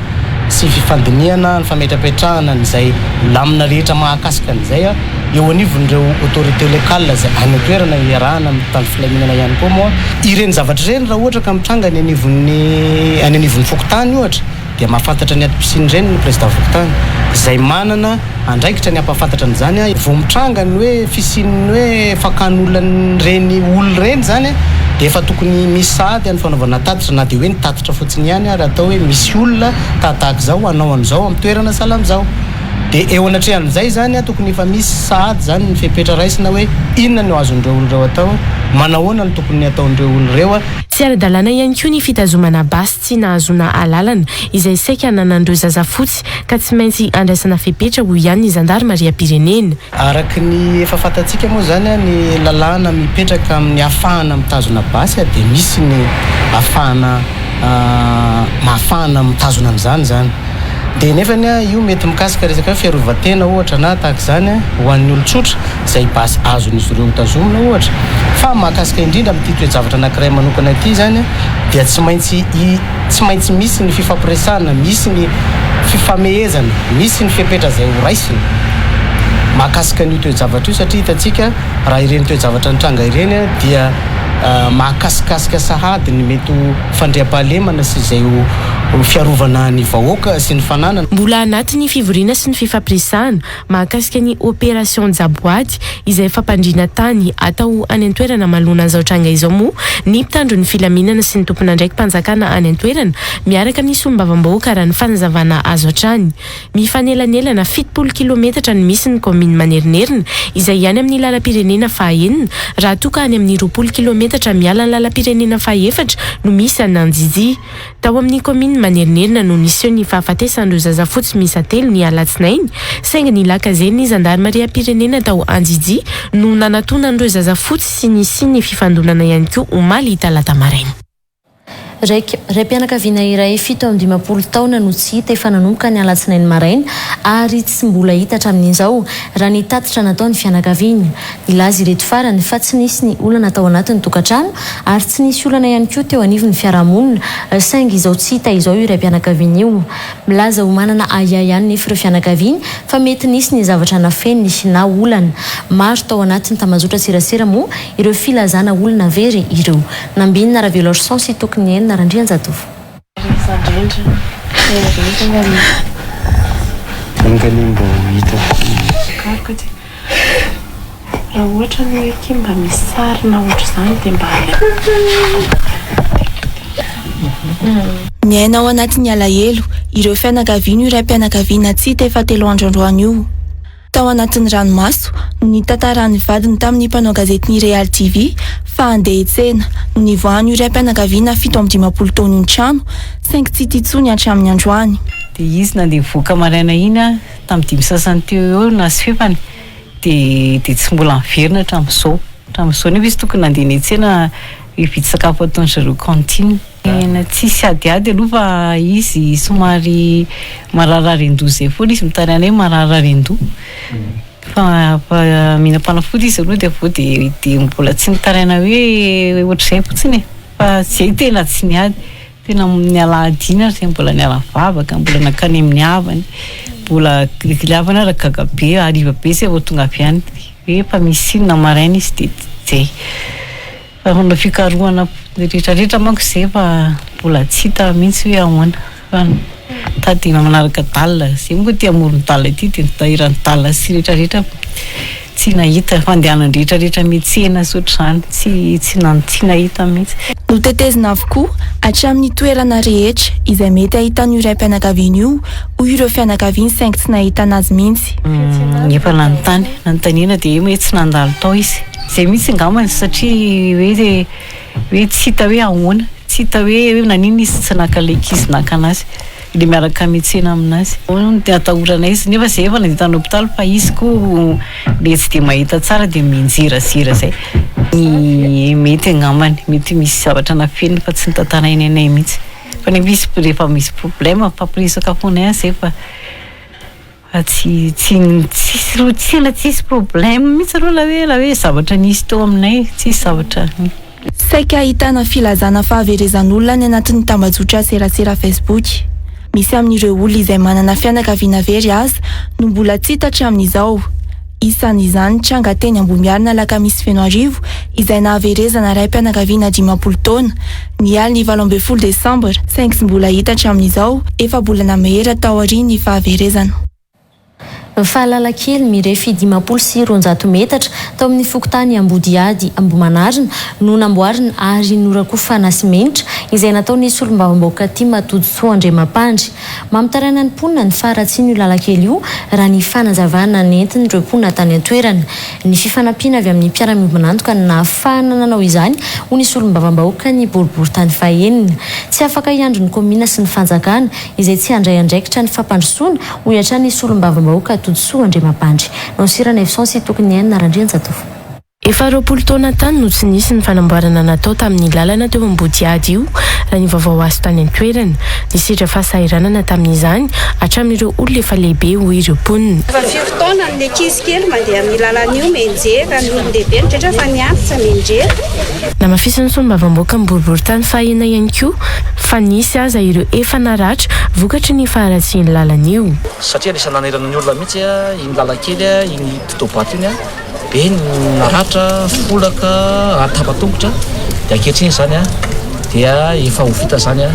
[SPEAKER 18] sy fifandiniana ny fametrapetrahana n'izay lamina rehetra mahakasika an'izay a eo anivon'ireo autorité locale zay any toerana iarahana amin'ny tany filaminana ihany koa moa ireny zavatra ireny raha ohatra ka mitranga any anivon'ny fokotany ohatra dia mahafantatra ny atom-pisiny ireny ny président fokotany izay manana andraikitra ny ampahafantatra n'izany a vao mitranga ny hoe fisininy hoe fakan'olon'ireny olo ireny zany dia efa tokony misy sahady any fanaovana tatitra na dia hoe ny tatitra fotsiny ihany ary atao hoe misy olona tahaka zao anao an'izao amin'ny toerana sahala amin'izao dia eo anatrehan'izay zany a tokony efa misy sahady zany ny fepetra raisina hoe inona no azon'ireo olo ireo atao manahoana ny tokony ataon'ireo olo ireo a
[SPEAKER 17] tsy ara-dalàna ihany koa ny fitazomana basy tsy nahazoana alalana izay saika nanan'ireo zazafotsy ka tsy maintsy andraisana fepetra ho ihany ny zandarmariam-pirenena
[SPEAKER 18] araky ny efa fantatsika moa zany a ny lalàna mipetraka amin'ny ahafahana mitazona basy a dia misy ny ahafahana mahafahana mitazona an'izany zany dia nefany a io mety mikasika resaka fiarovatena ohatra na tahaka zany ho an'ny olon-tsotra izay basy azon'izy ireo tazomina ohatra fa mahakasika indrindra amin'ity toe-javatra anankiray manokana ity zany dia tsy maintsy misy ny fifampiresahana misy ny fifamehezana misy ny fepetra izay ho raisiny mahakasika n'io toe-javatra io satria hitatsika raha ireny toe-javatra nitranga ireny dia mahakasikasika sahady ny mety fandriam-pahalemana sy izay ho fiarovana ny vahoaka sy ny fananana
[SPEAKER 17] mbola anaty ny fivoriana sy ny fifampiresahana mahakasika ny opération jaboady izay fampandriana tany atao any an-toerana malona an'izao tranga izao moa ny mpitandro ny filaminana sy ny tompona ndraiky mpanjakana any an-toerana miaraka amin'ny solombavam-bahoaka raha ny fanazavana azo hatrany mifanelanelana 70 kilometatra ny misy ny commune manerinerina izay ihany amin'ny lalam-pirenena fahaenina raha toka any amin'ny 20 kilometatra miala ny lalam-pirenena fahaefatra no misy ananjijy tao amin'ny commune manerinerina no niseo ny fahafatesan'ireo zazafotsy miisa telo ny alatsinainy saingy ny lakazeny ny zandarmariam-pirenena tao anjijy no nanatonan'ireo zazafotsy sy ny siny fifandonana ihany koa omaly talata maraina
[SPEAKER 1] ray mpianakaviana iray 17 taona no tsy hita efa nanomboka ny alatsinainy maraina ary tsy mbola hita hatramin'izao raha ny tatitra nataony fianakaviana ilaza ireto farany fa tsy nisy ny olana tao anatin'ny tokantrano ary tsy nisy olana ihany koa teo anivon'ny fiarahamonina saingy izao tsy hita izao io ray mpianakaviana io milaza ho manana aya ihany nefa ireo fianakaviana fa mety nisy ny zavatra nafeny na olana maro tao anatin'ny tamazotra serasera moa ireo filazana olana very ireo nambinina raha velorsan sy tokony eny narandrian-jatovo
[SPEAKER 19] mbo hita raha ohatra ny hoe ke mba misy sarina ohatra izany dia mba
[SPEAKER 12] miaina ao anatin'ny alahelo ireo fianakaviana io ray mpianakaviana tsy hita efa 3 androandroany io tao anatin'ny ranomaso no ny tantaran'ny vadiny tamin'ny mpanao gazety ny Real TV fa andeha hitsena no nivoahany io ray mpianakaviana 17 taona io ny trano saingy tsy titsony hatramin'ny androany
[SPEAKER 20] dia izy nandeha mivoaka maraina iny a tamin'ny 5 sasany teo eo na sy fefany dia tsy mbola miverina hatramin'izao nefa izy tokony nandeha nitsena hividy sakafo ataon'ny zareo cantine na tsisy adiady aloha fa izy somary marararendoa zay foana izy mitariana hoe marararendoa fa mihina-panafody izy aloha dia avao dia mbola tsy nitariana hoe ohatr'izay fotsiny fa tsy hay tena tsy niady tena niala adina zay mbola niala vavaka mbola nakany amin'ny havany mbola kiliavana raha gagabe ariva be zay vao tonga avy any hoe fa misy sinona maraina izy dia zay fa honda fikarohana rehetrarehetra manko zay fa mbola tsy hita mihitsy hoe ahoana fa tadina manaraka dalina zay moa tia amoron'ny dalina ity dia nitahiran'ny dalina sy rehetrarehetra tsy nahita fandehanany rehetrarehetra mihitsena sy ohatr'izany tsy nahita mihitsy
[SPEAKER 12] no tetezina avokoa hatramin'ny toerana rehetra izay mety ahitan'io ray mpianakaviana io hoy ireo fianakaviana saingy tsy nahita anazy mihitsy
[SPEAKER 20] efa nanontaniana dia hoe tsy nandalo tao izy zay mihitsy ngamany satria hoe tsy hita hoe ahoana tsy hita hoe nanina izy tsy nakaleka izy naka anazy le miaraka mihitsena aminazy dia atahorana izy nefa zay efa nandita an'hôpitaly fa izy koa le tsy dia mahita tsara dia minjirazira zay mety angamany mety misy zavatra nafeniny fa tsy nitantarainy anay mihitsy fa nefa izy rehefa misy problème fampiresaka foana zay fa tsisy problème mihitsy aloha la hoe zavatra nisy teo aminay tsisy zavatra
[SPEAKER 12] saika ahitana filazana fahaverezan'olona ny anatin'ny tambazotra serasera Facebook misy amin'ireo olona izay manana fianakaviana very azy no mbola tsy hitatra amin'izao. Isan'izany tranga teny Ambohimiarina alakamisy feno arivo izay nahaverezana ray mpianakaviana 50 taona ny aliny 12 Desambra saingy tsy mbola hitatra amin'izao efa bolana mehetra tao aoriany ny fahaverezana.
[SPEAKER 1] Fahalalakely mirefy 50 metatra tao amin'ny fokontany Ambodiady Ambohimanarina no namboarina ary norakofana simenitra izay nataony solombavambahoaka aty Matontsoa Andriamampandry. Mamtarana ny mponina ny faratsiny io lalakely io raha ny fanazavana nentiny ireo mponina tany an-toerana. Ny fifanampiana avy amin'ny mpiara-miombonantoka nahafahana nanao izany ho ny solombavambahoaka ny boribory-tany fahenina. Tsy afaka iandro ny komina sy ny fanjakana izay tsy handray andraikitra ny fampandrosoana ho hiatrany solombavambahoaka Matontsoa Andriamampandry. Nosirana efsonsy tokony ihany narandrian-jatovo.
[SPEAKER 17] Efa 20 taona tany no tsy nisy ny fanamboarana natao tamin'ny lalana teo Ambodiady io raha ny vaovao azo tany an-toerana. Nisidra fahasahiranana tamin'izany hatramin'ireo olona efa lehibe ho ireo mponina.
[SPEAKER 21] Efa 5 taona ny ankizy kely mandeha amin'ny lalana io mianjera ny olon-dehibe ndraindra fa niantsa mianjera.
[SPEAKER 17] Namafisany solombavambahoaka amin'ny boribory-tany fahenina ihany koa fa nisy aza ireo efa naratra vokatry ny faharatsian'ny lalana io.
[SPEAKER 22] Satria lesa nanirana ny olona mihitsy iny lalakely iny totobato iny be naratra folaka atapatongotra dia ankehitriny zany dia efa ho vita zany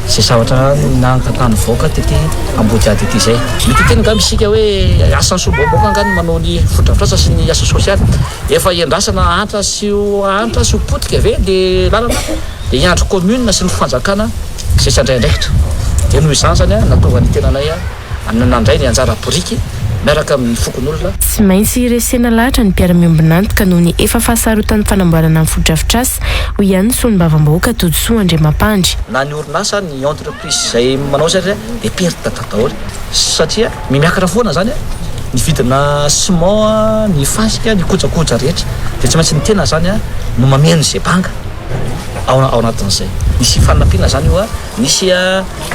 [SPEAKER 22] zay zavatra nankatany voaka tety Ambodiady ety zay. Mety teny nga misika hoe asan'ny solombavambahoaka angany manao ny fodrafitrasa sy ny asa sosialy efa iandrasana antra sy ho potika ave le lalana dia iandro commune sy ny fanjakana zay tsy handray andraikitra. Dia noho izany zany natova ny tenanay nandray ny anjara boriky miaraka amin'ny fokon'olona.
[SPEAKER 17] Tsy maintsy resena lahatra ny mpiara-miombonantoka noho ny efa fahasarotan'ny fanamboarana ny fodrafitrasa ho ihany solombavambahoaka Matontsoa Andriamampandry.
[SPEAKER 22] Na ny orinasa ny entreprise zay manao zany dia perte daholo satria miakatra foana zany ny vidina ciment, ny fasika, ny kojakoja rehetra dia tsy maintsy ny tena zany no mameno izay banga ao anatin'izay. Nisy fanampiana zany io nisy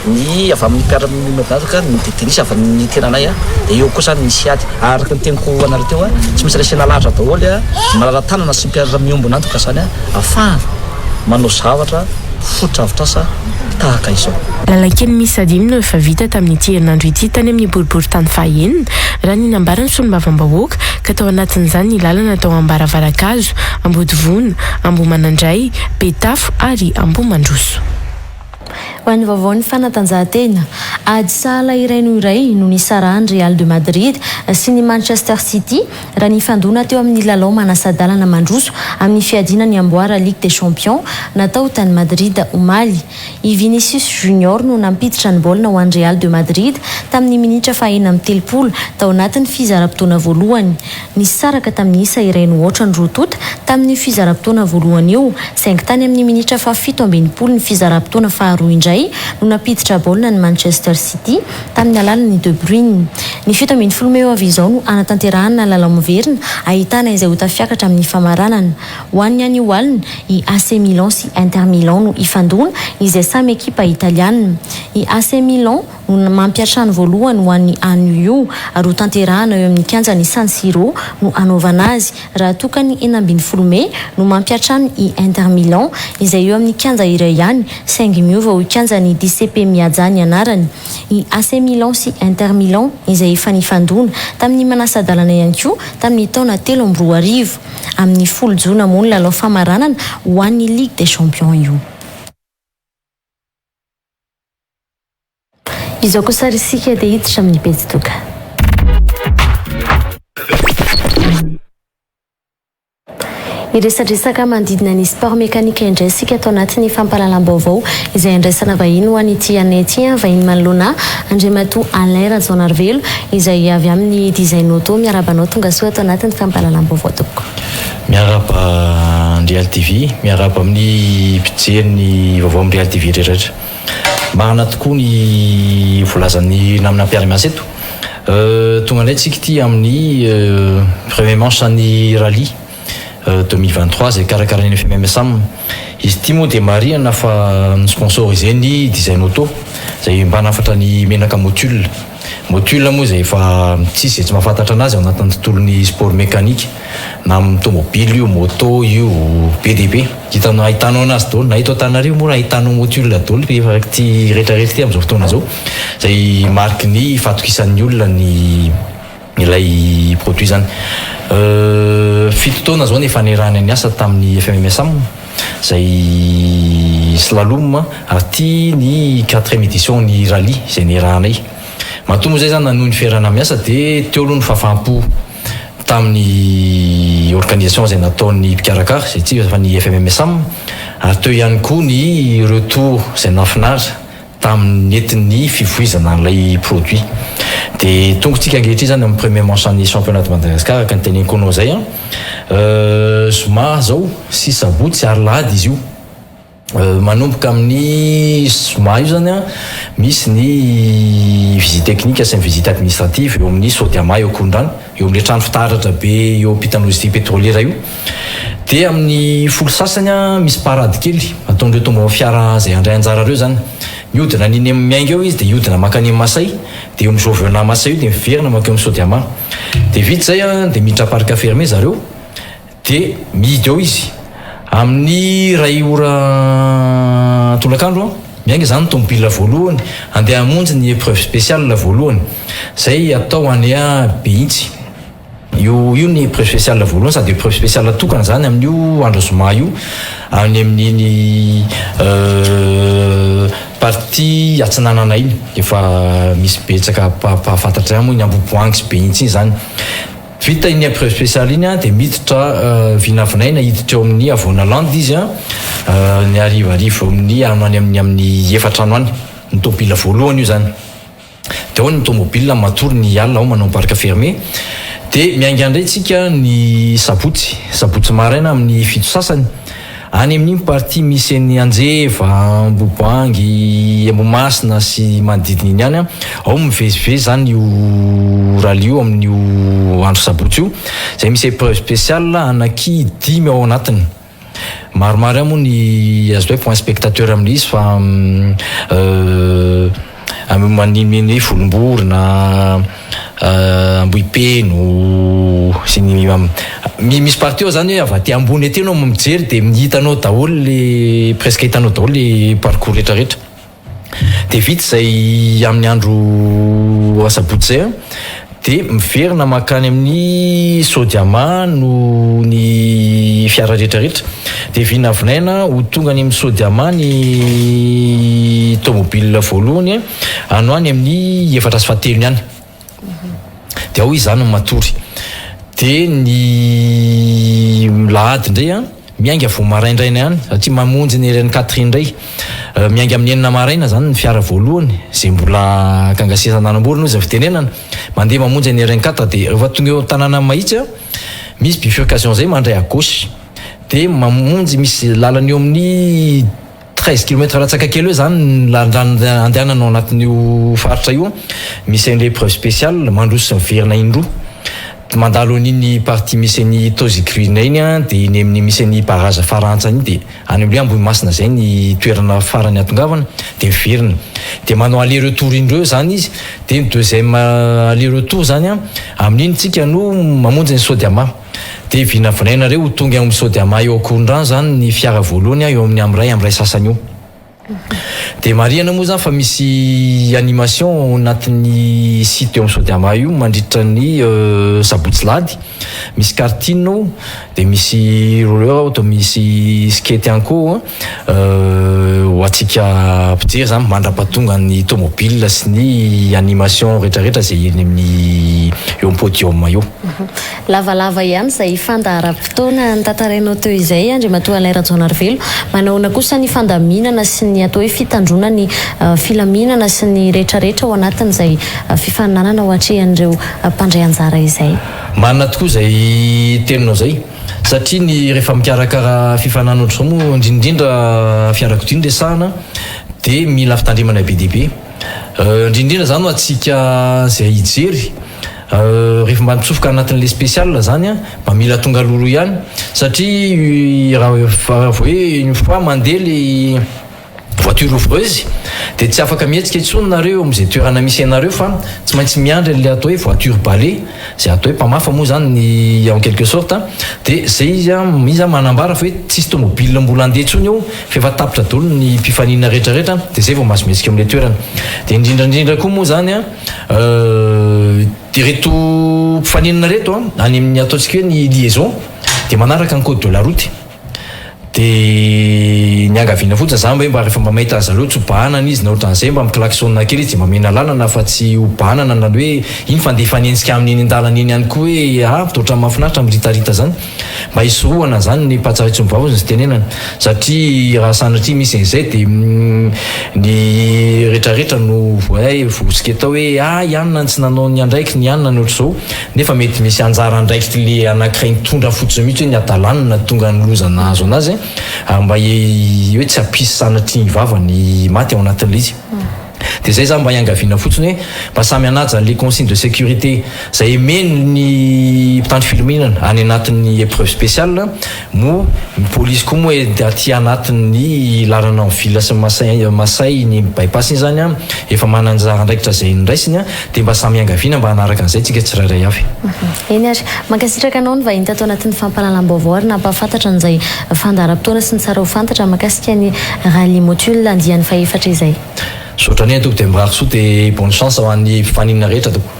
[SPEAKER 22] ny avy amin'ny mpiara-miombonantoka dia nisy avy ny tenanay dia eo kosa nisy ady araka ny teniko anareo teo tsy misy resena lahatra daholo malala tanana sy mpiara-miombonantoka zany ahafahana manao zavatra fodrafitrasa tahaka izao.
[SPEAKER 17] Lalakely misy 5 no efa vita tamin'ity herinandro ity tany amin'ny boribory-tany fahenina raha ny nambarany solombavambahoaka ka tao anatin'izany ny lalana tao Ambaravarakazo, Ambodivona, Ambohimanandray, Betafo ary Ambohimandroso.
[SPEAKER 1] Ho an'ny vaovao ny fanatanjahantena, ady sahala iray no iray no nisarahany Real de Madrid sy ny Manchester City raha ny fandona teo amin'ny lalao manasadalana mandroso amin'ny fiadina ny amboara Ligue des Champions natao tany Madrid omaly. I Vinicius Junior no nampiditra ny baolina ho an'ny Real de Madrid tamin'ny minitra 4:30 tao anatin'ny fizaram-potoana voalohany. Nisaraka tamin'ny isa iray no oatra ny rotota tamin'ny fizaram-potoana voalohany io saingy tany amin'ny minitra 7:20 ny fizaram-potoana faharoa indray no napiditra baolina ny Manchester City tamin'ny alalan'ny De Bruyne. Ny 7:20 eo avy izao no anatanterahana lalao miverina ahitana izay ho tafiakatra amin'ny famaranana. Ho an'ny any oalina i AC Milan sy Inter Milan no ifandona izay samy ekipa italiana. I AC Milan no mampiatra ny voalohany ho an'ny ANU ary ho tanterahana eo amin'ny kianjan'ny San Siro no anaovana azy raha tokany 19 Mey no mampiatra ny i Inter Milan izay eo amin'ny kianja iray ihany saingy miova ho kianjan'ny Giuseppe Meazza ny anarany. I AC Milan sy Inter Milan izay efa nifandona tamin'ny manasadalana ihany koa tamin'ny taona 2013 amin'ny 10 Jona moa ny lalao famaranana ho an'ny Ligue des Champions io. Izao kosa risika dia hiditra amin'ny pejitoka. Iresadresaka mandidina ny sport mécanique indray sika atao anatin'ny fampahalalam-baovao izay andraisana vahiny ho an'ity anety vahiny manolona Andriamatoa Alain Rajaonarvelo izay avy amin'ny design auto miarabanao tonga soa atao anatin'ny fampahalalam-baovao tompoko.
[SPEAKER 23] Miaraba Real TV, miaraba amin'ny mpijery ny vaovao amin'ny Real TV rehetra. Marina tokoa ny volazan'ny namina mpiara-miasa eto. Tonga indray tsika ity amin'ny premier manche ny rally 2023 zay karakaraina FMMSAM. Izy ity moa dia marihana fa sponsorisé ny design auto zay mba nafatra ny menaka motule motule moa zay efa tsisy tsy mahafantatra anazy ao anatin'ny tontolon'ny sport mécanique na amin'ny tomobily io moto io bdb hitanao ahitanao anazy daholo na eto Antananarivo moa ahitanao motule daholo efa ty rehetrarehetra ty amin'izao fotoana zao zay mariky ny fatokisan'ny olona ny ilay produit zany fito taona zao nefa nerany ny asa tamin'ny FMMSA zay slalom ary ty ny 4e édition ny rallye zay neranay matoa moa zay zany nanohy ny fiarana miasa de teo aloha ny fafampo tamin'ny organisation zay nataon'ny mpikarakara zay tsy fa ny FMMSA ary teo ihany koa ny retour zay nafinaritra tamin'ny netin'ny fivoizana n'ilay produit de tongotsika angehitriny zany amin'ny premier manche ny championnat de Madagascar ka nyteneniko anao zay zoma zao 6 sabotsy ary lahady izy io manomboka amin'ny zoma io zany misy ny visite technique sy ny visite administrative eo amin'ny Sodiama eo Kondrano eo amin'ny trano fitaratra be eo Pitanozy pétrolière io de amin'ny folo sasany misy parady kely ataondreo tomba fiara zay andray anjara reo zany miodina niny miainga eo izy de miodina makany Masay de eo misauvena Masay io de miverina makeo amin'ny Sodiama de vita zay de miditra parc fermé zareo de mihidy eo izy amin'ny ray ora tolakandro miainga zany tomobile voalohany andeha hamonjy ny épreuve spéciale voalohany zay atao anea Behitsy io ny épreuve spéciale voalohany sady épreuve spéciale tokana zany amin'io andro zoma io amin'iny partie atsinanana iny efa misy betsaka pahafantatra moa ny Amboboangy sy Behitsy iny zany vita iny épreuve spéciale iny de miditra vinavinaina hiditra eo amin'ny Avonaland izy ny arivarivo amin'ny amin'ny efatrano any ny tomobile voalohany io zany de ao ny tomobile matory ny alina ao manao parc fermé de miainga indray tsika ny sabotsy maraina amin'ny fito sasany any amin'iny partie misy ny Anjeva, Amboboangy, Ambomasina sy manodidina iny any ao mivezivezy zany io rallye io amin'io andro sabotsy io zay misy épreuve spéciale anaky 10 ao anatiny maromaro moa ny azo hoe point spectateur amin'izy fa manimeny hoe Volomborona Ambohipeno sy misy partie ao zany hoe avy aty ambony aty anao mijery de hitanao daholo le presque hitanao daholo le parcours rehetrarehetra de vita zay amin'ny andro asabotsy zay de miverina makany amin'ny Sodiama no ny fiara rehetrarehetra de vinavinaina ho tonga any amin'ny Sodiama ny tomobile voalohany ano any amin'ny 7-7 any de ao izy zany matory de ny lahady indray miainga vo maraindraina ihany satria mamonjy ny ren'ny 4 indray miainga amin'ny enina maraina zany ny fiara voalohany zay mbola kangasesananamborona izy fitenenana mandeha mamonjy ny ren'ny 4 de rehefa tonga eo tanàna mahitsy misy bifurcation zay mandray à gauche de mamonjy misy lalana eo amin'ny 13 km latsaka kely eo zany andehananao anatin'io faritra io misy an'le épreuve spéciale mandroso miverina indroa mandalo an'iny partie misy ny Tozikruina iny de iny amin'ny misy ny baraza farantsany de any amin'le Ambohimasina zay ny toerana farany atongavana de miverina de manao aller retour indreo zany izy de ny deuxième aller retour zany amin'iny tsika no mamonjy ny Sodiama de vinavinaina reo tonga amin'ny Sodiama eo Kondrano zany ny fiara voalohany eo amin'ny amray sasany io de mariana moa zany fa misy animation anatin'ny site eo amin'ny Sodiama io mandritra ny sabotsy lady misy kartino de misy roller auto misy skate anko ho atsika mpijery zany mandrapatonga ny tomobile sy ny animation rehetrarehetra zay eny amin'ny eo podium io
[SPEAKER 1] lavalava ihany zay fandaharam-potoana ny tantarainao teo izay Andriamatoa Lairajoanarivelo manaona kosa ny fandaminana sy ny atao hoe fitandrona ny filaminana sy ny rehetrarehetra ao anatin'izay fifaninanana ho atrehan'ireo mpandray anjara izay
[SPEAKER 23] manana tokoa zay teninao zay satria ny rehefa mikarakara fifanana ohatr'izao moa indrindrindra fiarakodia resahana de mila fitandrimana be dia be indrindrindra zany ho atsika zay hijery rehefa mba mitsofoka anatin'le spécial zany mba mila tonga lolo ihany satria raha hoe une fois mandeha le voiture ouvreuse dia tsy afaka mihetsika intsony nareo am'izay toerana misy anareo fa tsy maintsy miandry le atao hoe voiture balai zay atao hoe mpamafa moa zany ny en quelque sorte dia zay izy manambara fa hoe tsisy tomobile mbola andeha ntsony io fa efa tapitra daholo ny mpifanina rehetrarehetra dia zay vao masomesika amin'ilay toerana dia indrindrandrindra koa moa zany dia reto mpifaninana reto any amin'ny ataontsika hoe ny liaison dia manaraka ny code de la route dia ny angaviana fotsiny zany mba rehefa mba mahita zareo tsy hobahanana izy na ohatran'izay mba miklaksonna kely izy dia mamena lalana fa tsy hobahanana na hoe iny fandefanentsika amin'iny an-dalana iny ihany koa hoe mitotra mahafinaritra miritarita zany mba hisorohana zany ny mpatsaritsombaovy sy tenenana satria raha sanatria misy an'izay dia ny rehetrarehetra no vosika atao hoe ianona tsy nanao ny andraikitra ny anona ny ohatr'izao nefa mety misy anjara andraikitra le anankiray nitondra fotsiny mihitsy hoe ny adalanina tonga ny lozana azo anazy mba hoe tsy hampisy sanatria ny vavany maty ao anatin'le izy dia zay zany mba hiangaviana fotsiny hoe mba samy anaja les consignes de sécurité zay meno ny mpitandro filominana any anatin'ny épreuve spéciale mo police koa moa aty anatin'ny larana en ville sy masay ny bypass iny zany efa mananjara andraikitra zay nraisiny dia mba samy hiangaviana mba hanaraka an'izay tsika tsirairay avy
[SPEAKER 1] eny ary mankasitraka anao ny vahiny tato anatin'ny fampahalalam-baovao ary nampahafantatra an'izay fandaharam-potoana sy ny tsara ho fantatra mahakasika ny rally motule andian'ny faefatra izay
[SPEAKER 23] sotra ny atoko dia mirary soa dia bonne chance ho an'ny mpifaninana rehetra toko